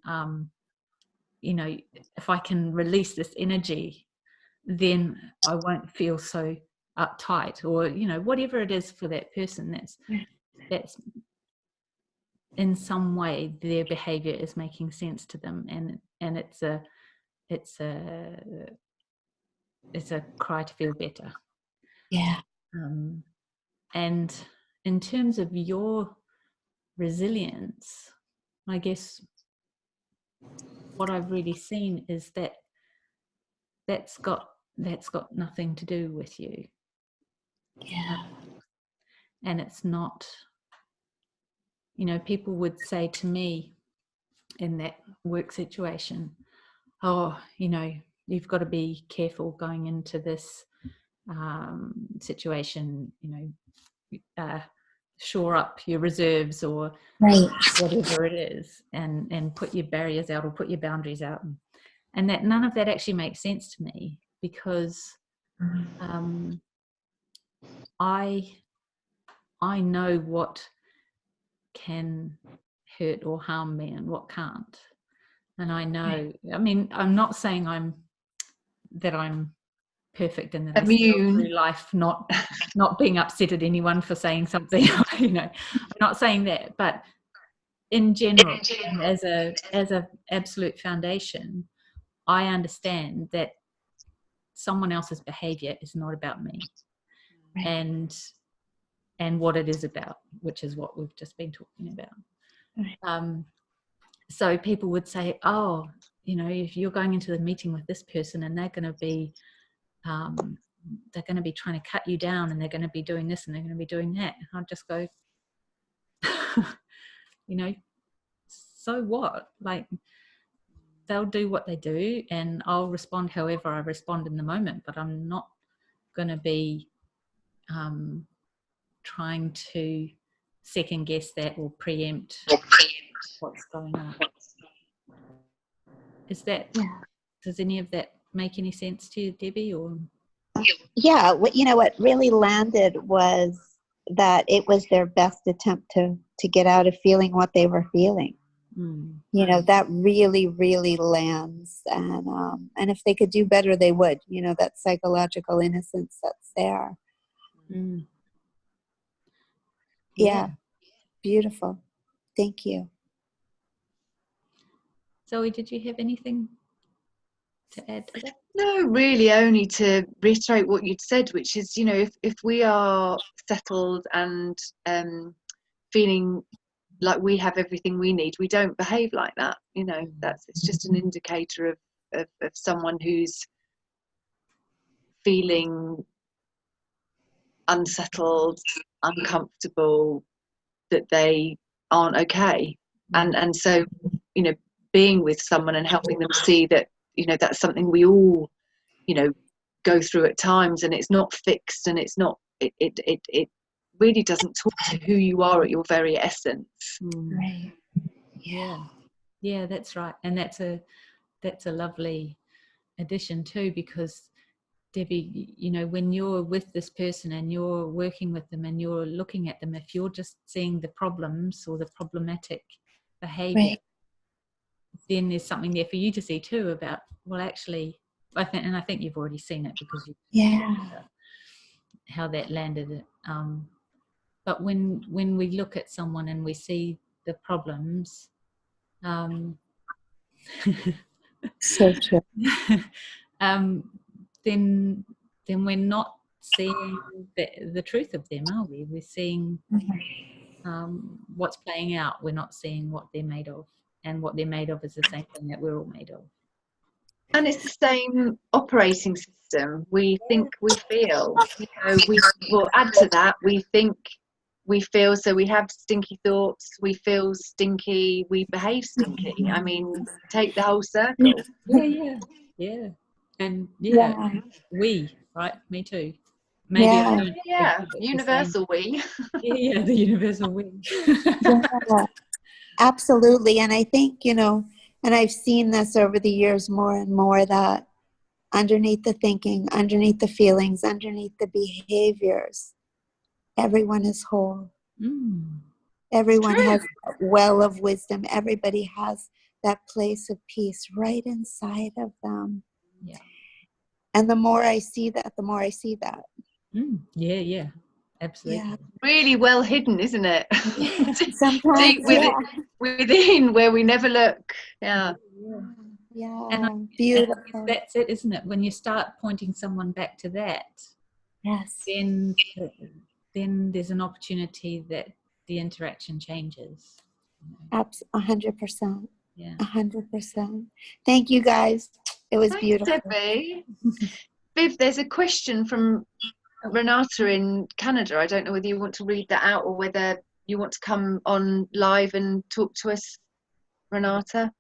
if I can release this energy, then I won't feel so uptight, or whatever it is for that person. That's in some way their behavior is making sense to them, and it's a cry to feel better. Yeah. And in terms of your resilience, I guess what I've really seen is that that's got nothing to do with you. Yeah. And it's not, people would say to me in that work situation, oh, you've got to be careful going into this situation, shore up your reserves, or Right. whatever it is, and put your barriers out or put your boundaries out. And that none of that actually makes sense to me, because I know what can hurt or harm me and what can't. And I know, I mean, I'm not saying I'm perfect and that I sail through life not being upset at anyone for saying something. I'm not saying that, but in general, and as a absolute foundation, I understand that someone else's behavior is not about me, and what it is about, which is what we've just been talking about. So people would say, oh, if you're going into the meeting with this person and they're going to be trying to cut you down, and they're going to be doing this and they're going to be doing that, I'll just go, so what? Like, they'll do what they do, and I'll respond however I respond in the moment, but I'm not going to be trying to second guess that or preempt what's going on. Is that, does any of that make any sense to you, Debbie? Or Yeah, what really landed was that it was their best attempt to get out of feeling what they were feeling. That really, really lands, and if they could do better, they would. That psychological innocence that's there. Yeah, beautiful. Thank you. Zoe, did you have anything to add to that? No, really, only to reiterate what you'd said, which is, if we are settled and feeling like we have everything we need, we don't behave like that. It's just an indicator of someone who's feeling unsettled, uncomfortable, that they aren't okay. And so, being with someone and helping them see that, that's something we all, go through at times, and it's not fixed, and it's not, it really doesn't talk to who you are at your very essence. Right. Yeah, that's right. And that's a lovely addition too, because Debbie, when you're with this person and you're working with them and you're looking at them, if you're just seeing the problems or the problematic behavior, then there's something there for you to see too about, well, actually, I think you've already seen it because how that landed. But when we look at someone and we see the problems, so true. Then we're not seeing the truth of them, are we? We're seeing what's playing out. We're not seeing what they're made of, and what they're made of is the same thing that we're all made of. And it's the same operating system. We think, we feel. We will add to that. We think, we feel. So we have stinky thoughts. We feel stinky. We behave stinky. I mean, take the whole circle. Yeah. And we, right? Me too. Maybe Yeah. I don't. Yeah, universal we. Yeah, the universal we. Yeah, absolutely. And I think, and I've seen this over the years more and more, that underneath the thinking, underneath the feelings, underneath the behaviors, everyone is whole. Everyone has a well of wisdom. Everybody has that place of peace right inside of them. Yeah. And the more I see that, the more I see that. Yeah. Absolutely. Yeah. Really well hidden, isn't it? Sometimes, within, where we never look. Yeah. And beautiful. That's it, isn't it? When you start pointing someone back to that, then there's an opportunity that the interaction changes. 100%. Yeah. 100%. Thank you, guys. It was beautiful. Debbie. Viv, there's a question from Renata in Canada. I don't know whether you want to read that out or whether you want to come on live and talk to us, Renata.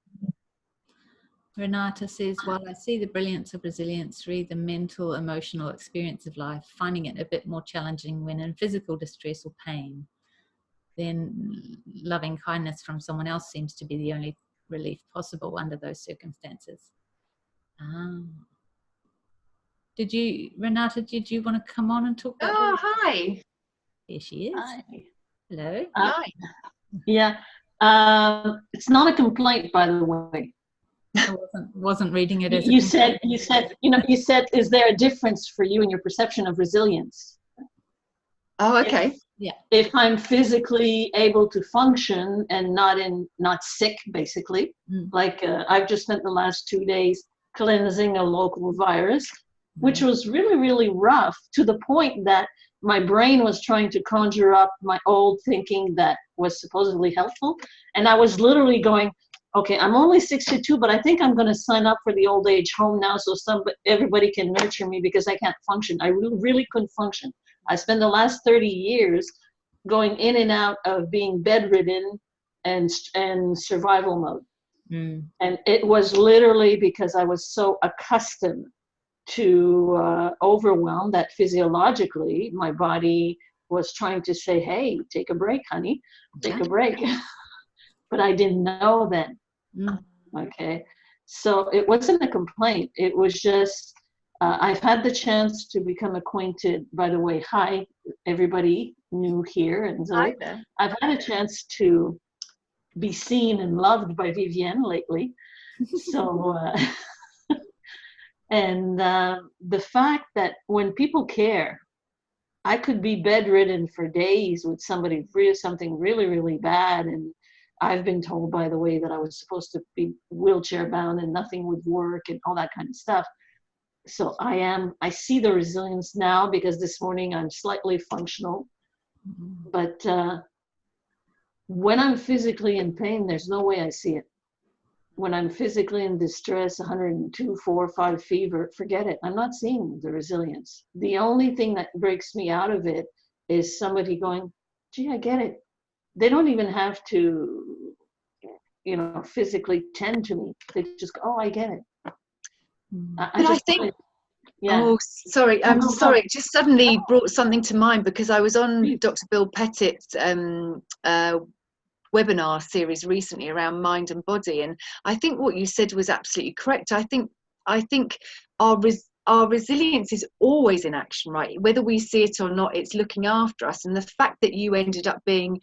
Renata says, while I see the brilliance of resilience through the mental, emotional experience of life, finding it a bit more challenging when in physical distress or pain, then loving kindness from someone else seems to be the only relief possible under those circumstances. Renata, did you want to come on and talk about that? Hi. Here she is. Hi. Hello. Hi. Yeah. It's not a complaint, by the way. I wasn't reading it as you said, is there a difference for you in your perception of resilience? Oh, okay. If I'm physically able to function and not sick, basically, like I've just spent the last 2 days cleansing a local virus, which was really, really rough, to the point that my brain was trying to conjure up my old thinking that was supposedly helpful. And I was literally going, okay, I'm only 62, but I think I'm going to sign up for the old age home now so everybody can nurture me, because I can't function. I really couldn't function. I spent the last 30 years going in and out of being bedridden and survival mode. And it was literally because I was so accustomed to overwhelm that physiologically my body was trying to say, hey, take a break, honey, take a break. But I didn't know then. Okay. So it wasn't a complaint. It was just I've had the chance to become acquainted, by the way, hi, everybody new here. And Hi there. I've had a chance to be seen and loved by Vivienne lately. So, and the fact that when people care, I could be bedridden for days with something really, really bad. And I've been told, by the way, that I was supposed to be wheelchair bound and nothing would work and all that kind of stuff. So I see the resilience now, because this morning I'm slightly functional. But when I'm physically in pain, there's no way I see it. When I'm physically in distress, 102, 4, 5 fever, forget it. I'm not seeing the resilience. The only thing that breaks me out of it is somebody going, gee, I get it. They don't even have to, physically tend to me. They just go, oh, I get it. I think, yeah. oh, sorry, sorry, it just suddenly brought something to mind, because I was on Dr. Bill Pettit's webinar series recently around mind and body, and I think what you said was absolutely correct. I think our resilience is always in action, right? Whether we see it or not, it's looking after us. And the fact that you ended up being,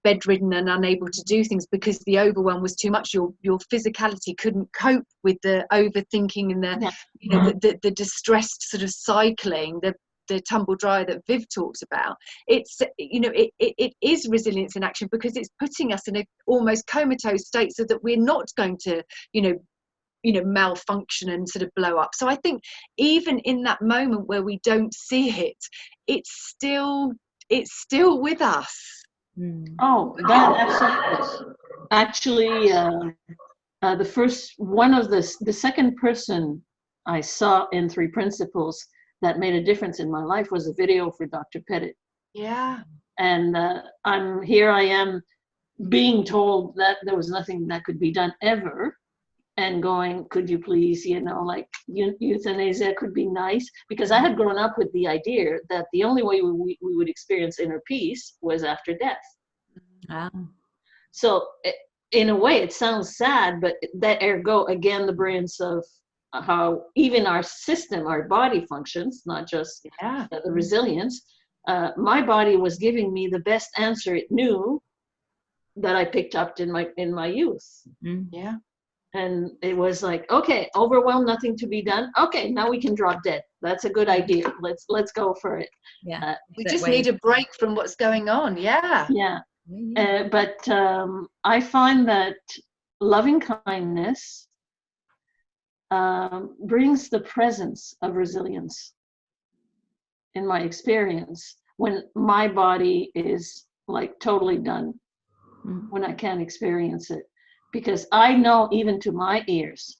bedridden and unable to do things because the overwhelm was too much, your physicality couldn't cope with the overthinking and the distressed sort of cycling, the tumble dryer that Viv talks about. It's it is resilience in action, because it's putting us in a almost comatose state so that we're not going to malfunction and sort of blow up. So I think even in that moment where we don't see it, it's still with us. Oh, that actually the second person I saw in 3 Principles that made a difference in my life was a video for Dr. Pettit. Yeah. And I am being told that there was nothing that could be done ever, and going, could you please, euthanasia could be nice, because I had grown up with the idea that the only way we would experience inner peace was after death. So in a way it sounds sad, but that ergo, again, the brilliance of how even our system, our body functions, not just the resilience. My body was giving me the best answer it knew, that I picked up in my youth. Yeah. And it was like, okay, overwhelmed, nothing to be done. Okay, now we can drop dead. That's a good idea. Let's go for it. Yeah. We just need a break from what's going on. Yeah. Yeah. But I find that loving kindness brings the presence of resilience, in my experience, when my body is like totally done, when I can't experience it. Because I know, even to my ears,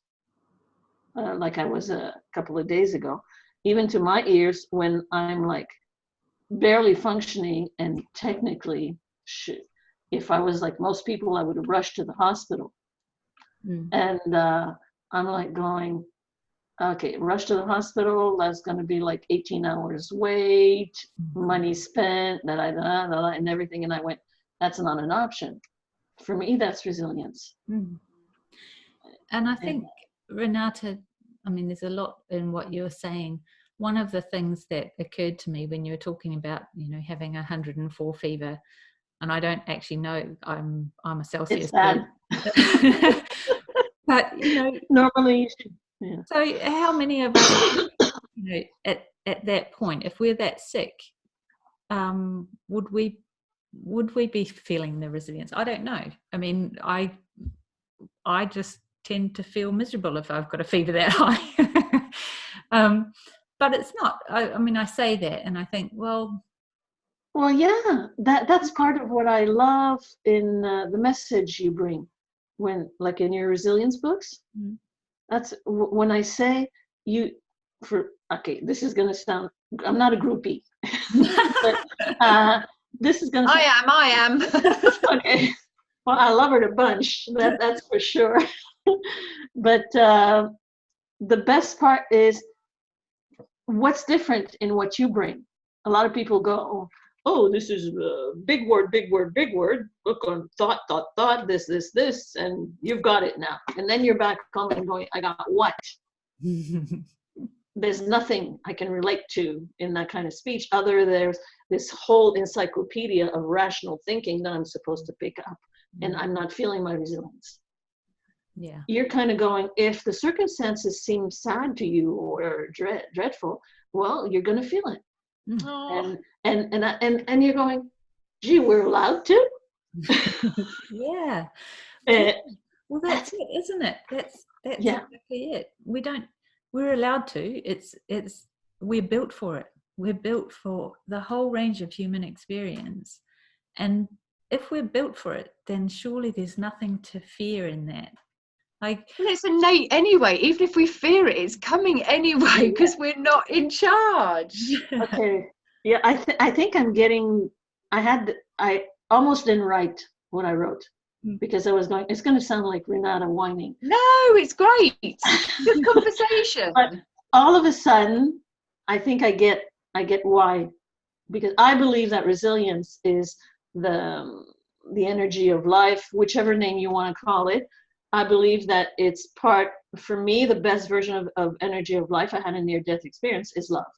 like I was a couple of days ago, even to my ears, when I'm like barely functioning, and technically, if I was like most people, I would have rushed to the hospital. And I'm like going, okay, rush to the hospital, that's going to be like 18 hours wait, money spent, and everything. And I went, that's not an option. For me, that's resilience. And I think, Renata, I mean, there's a lot in what you're saying. One of the things that occurred to me when you were talking about, having 104 fever, and I don't actually know, I'm a Celsius. It's bad. But, normally, so how many of us, at that point, if we're that sick, would we be feeling the resilience? I don't know. I mean, I just tend to feel miserable if I've got a fever that high. But it's not. I mean, I say that, and I think, well, yeah, that's part of what I love in the message you bring, when, like in your resilience books. That's when I say this is going to sound, I'm not a groupie, but this is going to I am. Okay. Well, I love her a bunch, that's for sure. But the best part is what's different in what you bring. A lot of people go, oh, this is big word. Look on thought, this, and you've got it now. And then you're back home and going, I got what? there's nothing I can relate to in that kind of speech, other there's this whole encyclopedia of rational thinking that I'm supposed to pick up, and I'm not feeling my resilience. Yeah. You're kind of going, if the circumstances seem sad to you or dreadful, well, you're going to feel it. Oh. And you're going, gee, we're allowed to? Yeah. Well, that's it, isn't it? That's exactly it. We're allowed to. We're built for it. We're built for the whole range of human experience. And if we're built for it, then surely there's nothing to fear in that. Like, well, it's innate anyway. Even if we fear it, it's coming anyway because we're not in charge. Okay. Yeah, I think I'm getting. I almost didn't write what I wrote because I was going. It's going to sound like Renata whining. No, it's great. Good conversation. But all of a sudden, I think I get why, because I believe that resilience is the energy of life, whichever name you want to call it. I believe that it's part, for me, the best version of energy of life I had a near-death experience is love.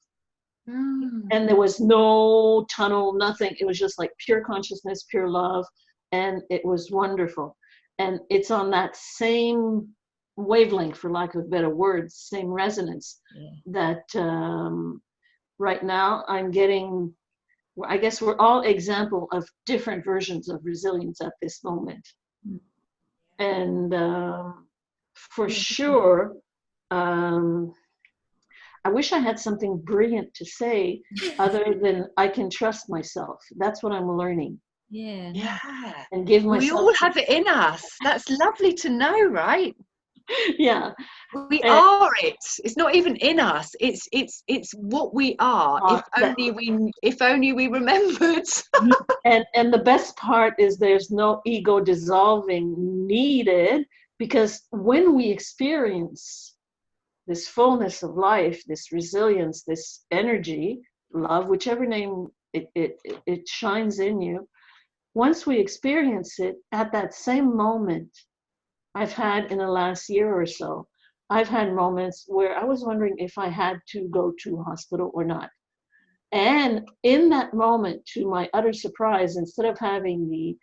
And there was no tunnel, nothing. It was just like pure consciousness, pure love, and it was wonderful. And it's on that same wavelength, for lack of better words, same resonance that right now I'm getting. I guess we're all example of different versions of resilience at this moment. And for sure, I wish I had something brilliant to say other than I can trust myself. That's what I'm learning. Yeah. And give myself. We all have it in us. That's lovely to know, right? Yeah. We are it. It's not even in us. It's what we are. If only we remembered. And the best part is there's no ego dissolving needed, because when we experience this fullness of life, this resilience, this energy, love, whichever name it shines in you, once we experience it at that same moment, I've had in the last year or so, I've had moments where I was wondering if I had to go to hospital or not. And in that moment, to my utter surprise, instead of having the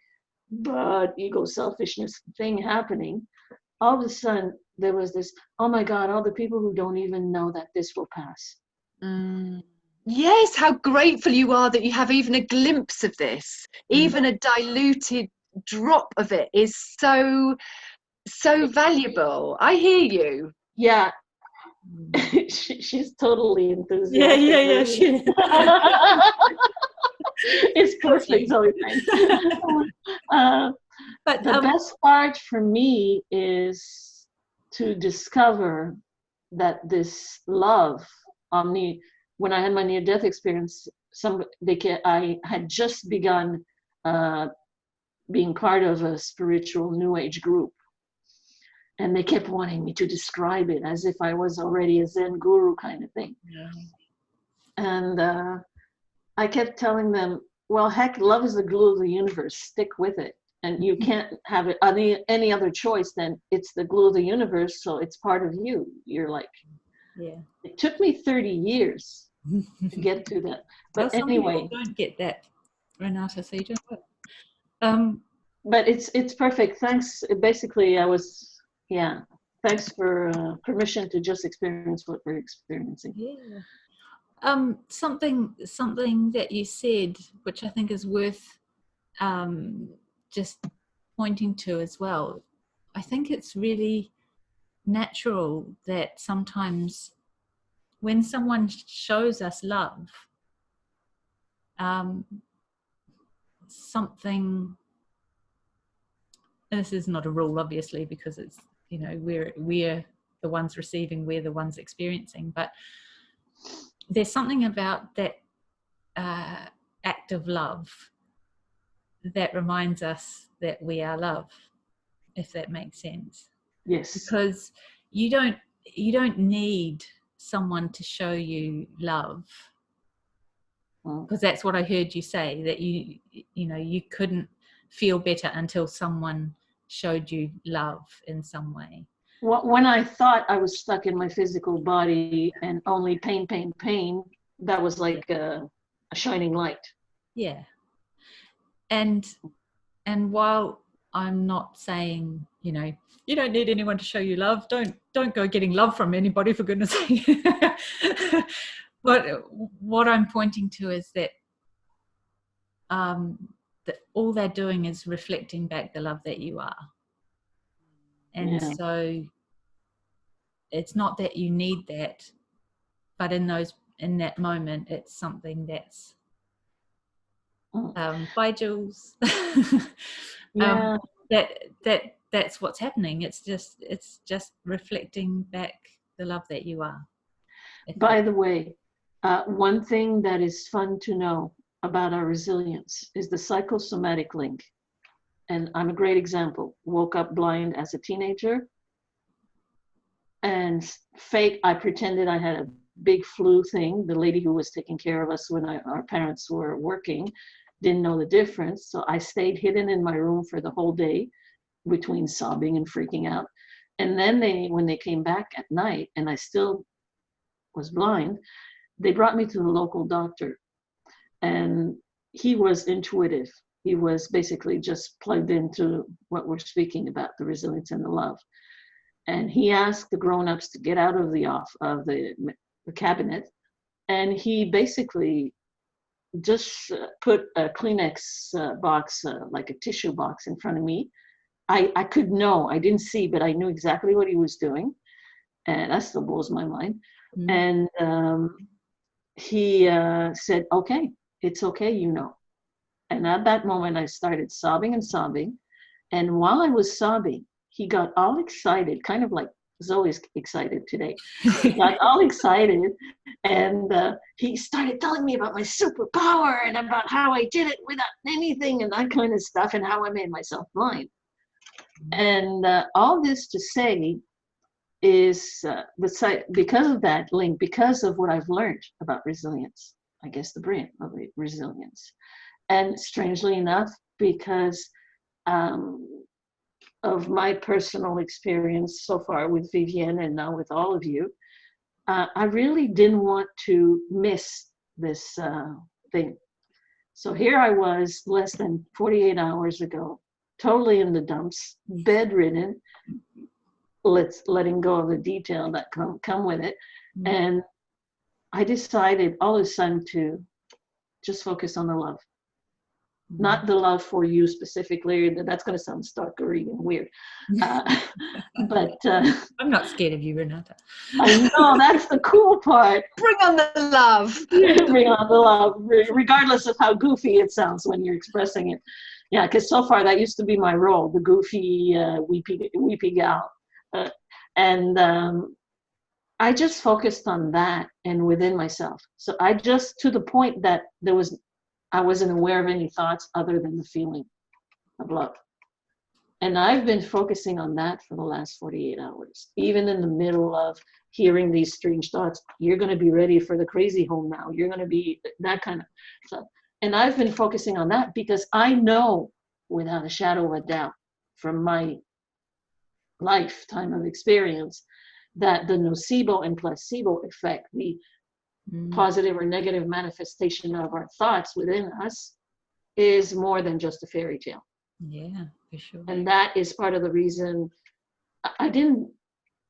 ego selfishness thing happening, all of a sudden there was this, oh my God, all the people who don't even know that this will pass. Yes, how grateful you are that you have even a glimpse of this. Even a diluted drop of it is so valuable. I hear you. Yeah. She's totally enthusiastic. Yeah. She... It's perfect. But the best part for me is to discover that this love, when I had my near-death experience, I had just begun being part of a spiritual New Age group. And they kept wanting me to describe it as if I was already a Zen guru kind of thing. And I kept telling them, well, heck, love is the glue of the universe. Stick with it. And you can't have it any other choice than it's the glue of the universe, so it's part of you. You're like, It took me 30 years to get to that. But anyway. Don't get that, Renata, so you don't. But it's perfect. Thanks. Basically, thanks for permission to just experience what we're experiencing. Something that you said, which I think is worth just pointing to as well. I think it's really natural that sometimes when someone shows us love, something, and this is not a rule obviously, because it's, we're the ones receiving, we're the ones experiencing, but there's something about that act of love that reminds us that we are love, if that makes sense. Yes. Because you don't need someone to show you love, because that's what I heard you say, that you couldn't feel better until someone showed you love in some way. When I thought I was stuck in my physical body and only pain, pain, pain, that was like a shining light. Yeah. And while I'm not saying, you don't need anyone to show you love, don't go getting love from anybody, for goodness sake. But what I'm pointing to is that that all they're doing is reflecting back the love that you are. And so it's not that you need that, but in that moment, it's something that's by Jules. That's what's happening. It's just reflecting back the love that you are. By the way, one thing that is fun to know about our resilience is the psychosomatic link. And I'm a great example. Woke up blind as a teenager, and I pretended I had a big flu thing. The lady who was taking care of us when our parents were working didn't know the difference. So I stayed hidden in my room for the whole day between sobbing and freaking out. And then when they came back at night and I still was blind, they brought me to the local doctor. And he was intuitive. He was basically just plugged into what we're speaking about, the resilience and the love. And he asked the grown-ups to get out of the cabinet. And he basically just put a Kleenex box, like a tissue box in front of me. I could know, I didn't see, but I knew exactly what he was doing. And that still blows my mind. Mm-hmm. And he said, okay, it's okay, And at that moment, I started sobbing and sobbing. And while I was sobbing, he got all excited, kind of like Zoe's excited today. He got all excited, and he started telling me about my superpower and about how I did it without anything and that kind of stuff, and how I made myself blind. And all this to say is, because of that link, because of what I've learned about resilience, I guess the brain of resilience. And strangely enough, because of my personal experience so far with Vivienne and now with all of you, I really didn't want to miss this thing. So here I was less than 48 hours ago, totally in the dumps, bedridden, letting go of the detail that come with it. Mm-hmm. And I decided all of a sudden to just focus on the love. Not the love for you specifically. That's going to sound stalkery and weird. But I'm not scared of you, Renata. I know, that's the cool part. Bring on the love. Bring on the love, regardless of how goofy it sounds when you're expressing it. Yeah, because so far that used to be my role, the goofy, weepy gal. And I just focused on that and within myself. So I just, to the point that I wasn't aware of any thoughts other than the feeling of love. And I've been focusing on that for the last 48 hours, even in the middle of hearing these strange thoughts. You're going to be ready for the crazy home now. You're going to be that kind of stuff. And I've been focusing on that because I know without a shadow of a doubt from my lifetime of experience that the nocebo and placebo effect, the positive or negative manifestation of our thoughts within us, is more than just a fairy tale. Yeah, for sure. And that is part of the reason I didn't,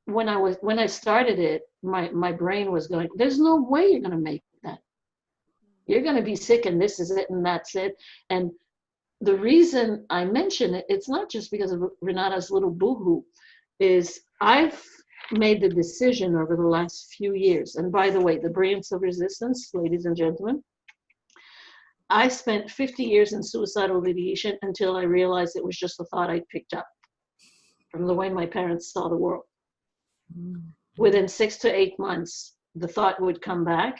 when I started it, my brain was going, there's no way you're going to make that. You're going to be sick and this is it and that's it. And the reason I mention it, it's not just because of Renata's little boohoo, is I've made the decision over the last few years. And by the way, the Brilliance of Resilience, ladies and gentlemen, I spent 50 years in suicidal ideation until I realized it was just a thought I'd picked up from the way my parents saw the world. Within 6 to 8 months, the thought would come back.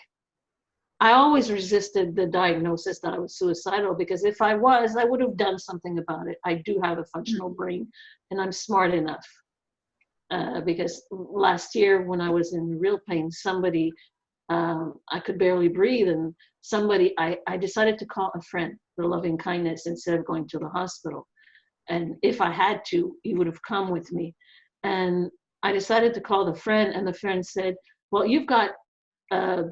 I always resisted the diagnosis that I was suicidal, because if I was, I would have done something about it. I do have a functional brain and I'm smart enough. Because last year when I was in real pain, somebody, I could barely breathe, and somebody, I decided to call a friend for loving kindness instead of going to the hospital. And if I had to, he would have come with me. And I decided to call the friend, and the friend said, well, you've got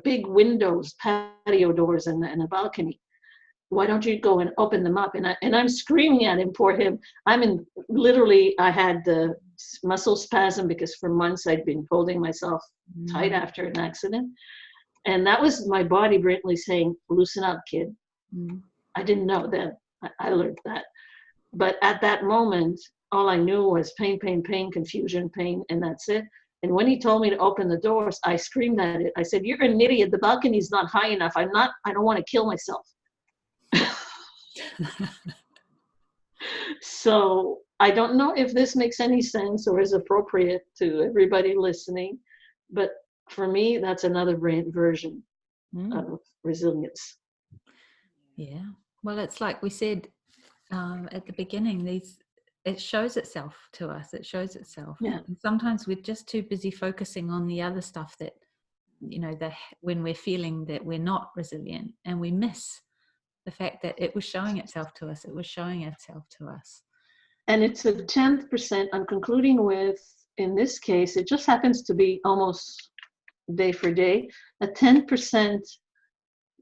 big windows, patio doors, and a balcony. Why don't you go and open them up? And I'm screaming at him, poor him. Literally, I had the muscle spasm because for months I'd been holding myself tight after an accident. And that was my body brilliantly saying, loosen up, kid. I didn't know then. I learned that. But at that moment, all I knew was pain, pain, pain, confusion, pain, and that's it. And when he told me to open the doors, I screamed at it. I said, you're an idiot. The balcony's not high enough. I don't want to kill myself. So I don't know if this makes any sense or is appropriate to everybody listening, but for me, that's another version of resilience. Yeah. Well, it's like we said at the beginning, it shows itself to us. It shows itself. Yeah. And sometimes we're just too busy focusing on the other stuff that, when we're feeling that we're not resilient, and we miss the fact that it was showing itself to us. It was showing itself to us. And it's a 10%, I'm concluding with, in this case, it just happens to be almost day for day, a 10%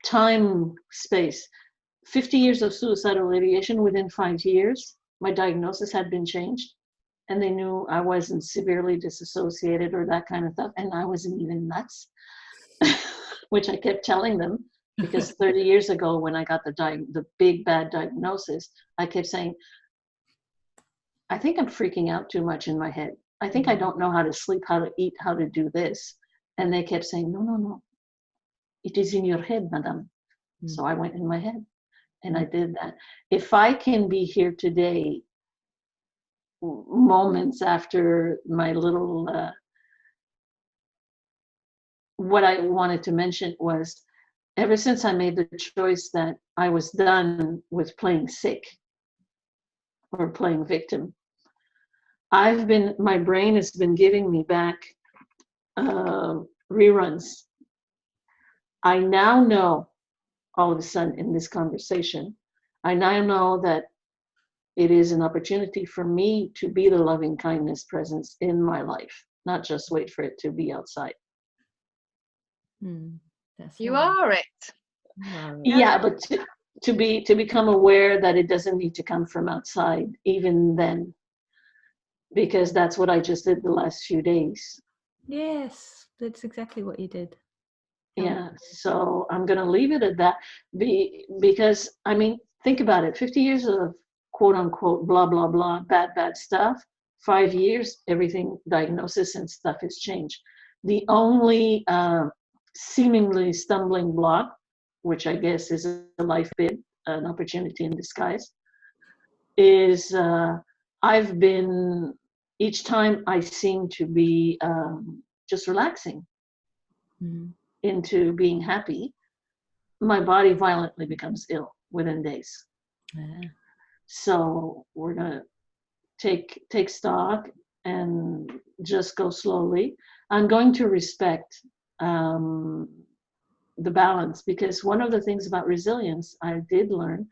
time space. 50 years of suicidal ideation within 5 years, my diagnosis had been changed. And they knew I wasn't severely disassociated or that kind of stuff. And I wasn't even nuts, which I kept telling them. Because 30 years ago, when I got the big bad diagnosis, I kept saying, I think I'm freaking out too much in my head. I think I don't know how to sleep, how to eat, how to do this. And they kept saying, no. It is in your head, madam. So I went in my head and I did that. If I can be here today, moments after my little, what I wanted to mention was, ever since I made the choice that I was done with playing sick or playing victim, my brain has been giving me back reruns. I now know, all of a sudden in this conversation, I now know that it is an opportunity for me to be the loving kindness presence in my life, not just wait for it to be outside. You are it. Yeah, but to become aware that it doesn't need to come from outside, even then, because that's what I just did the last few days. Yes, that's exactly what you did. Yeah, so I'm going to leave it at that, because, I mean, think about it, 50 years of quote unquote, blah, blah, blah, bad stuff, 5 years, everything, diagnosis and stuff has changed. The only seemingly stumbling block, which I guess is a life bid, an opportunity in disguise, is I've been, each time I seem to be just relaxing into being happy, my body violently becomes ill within days. So we're gonna take stock and just go slowly. I'm going to respect the balance, because one of the things about resilience I did learn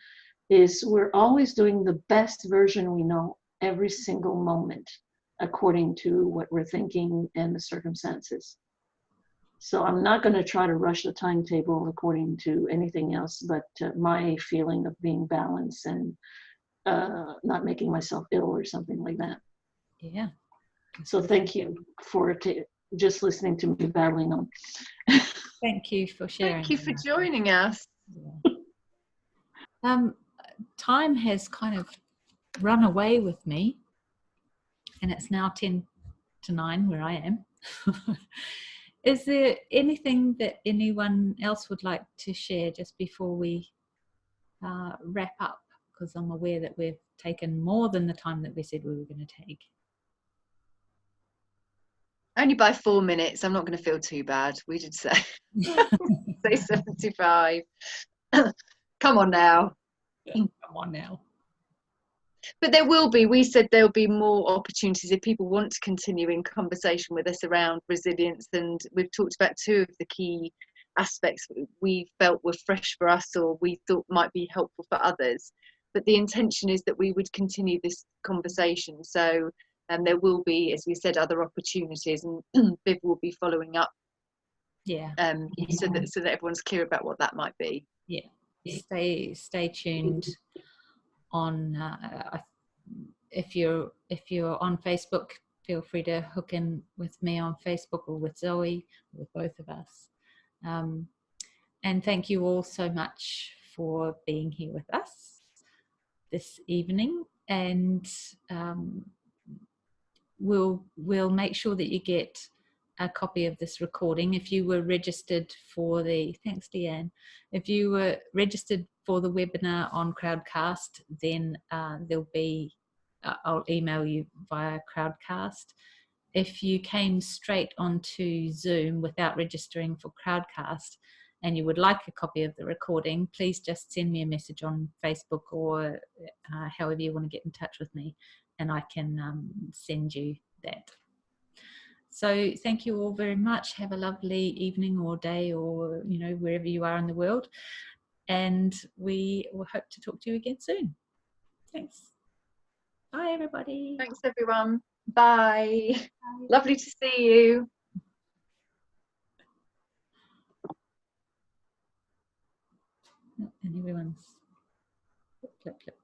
is we're always doing the best version we know every single moment, according to what we're thinking and the circumstances. So I'm not going to try to rush the timetable according to anything else but my feeling of being balanced and not making myself ill or something like that. Yeah. So thank you for just listening to me babbling on. Thank you for sharing. Thank you for joining us. Yeah. Time has kind of run away with me, and it's now 10:09 where I am. Is there anything that anyone else would like to share just before we wrap up? Because I'm aware that we've taken more than the time that we said we were going to take. Only by 4 minutes. I'm not going to feel too bad. We did say 75. Come on now. Come on now. But there will be, we said there'll be more opportunities if people want to continue in conversation with us around resilience. And we've talked about 2 of the key aspects we felt were fresh for us or we thought might be helpful for others. But the intention is that we would continue this conversation. So And there will be, as we said, other opportunities, and Viv will be following up. Yeah. So that everyone's clear about what that might be. Yeah. Stay tuned on. If you're on Facebook, feel free to hook in with me on Facebook or with Zoe, or with both of us. And thank you all so much for being here with us this evening. And we'll make sure that you get a copy of this recording. If you were registered for the, thanks Deanne, if you were registered for the webinar on Crowdcast, then there'll be, I'll email you via Crowdcast. If you came straight onto Zoom without registering for Crowdcast and you would like a copy of the recording, please just send me a message on Facebook or however you want to get in touch with me, and I can send you that. So thank you all very much. Have a lovely evening or day, or wherever you are in the world, and we will hope to talk to you again soon. Thanks. Bye everybody. Thanks everyone. Bye. Bye. Lovely to see you. And everyone's flip.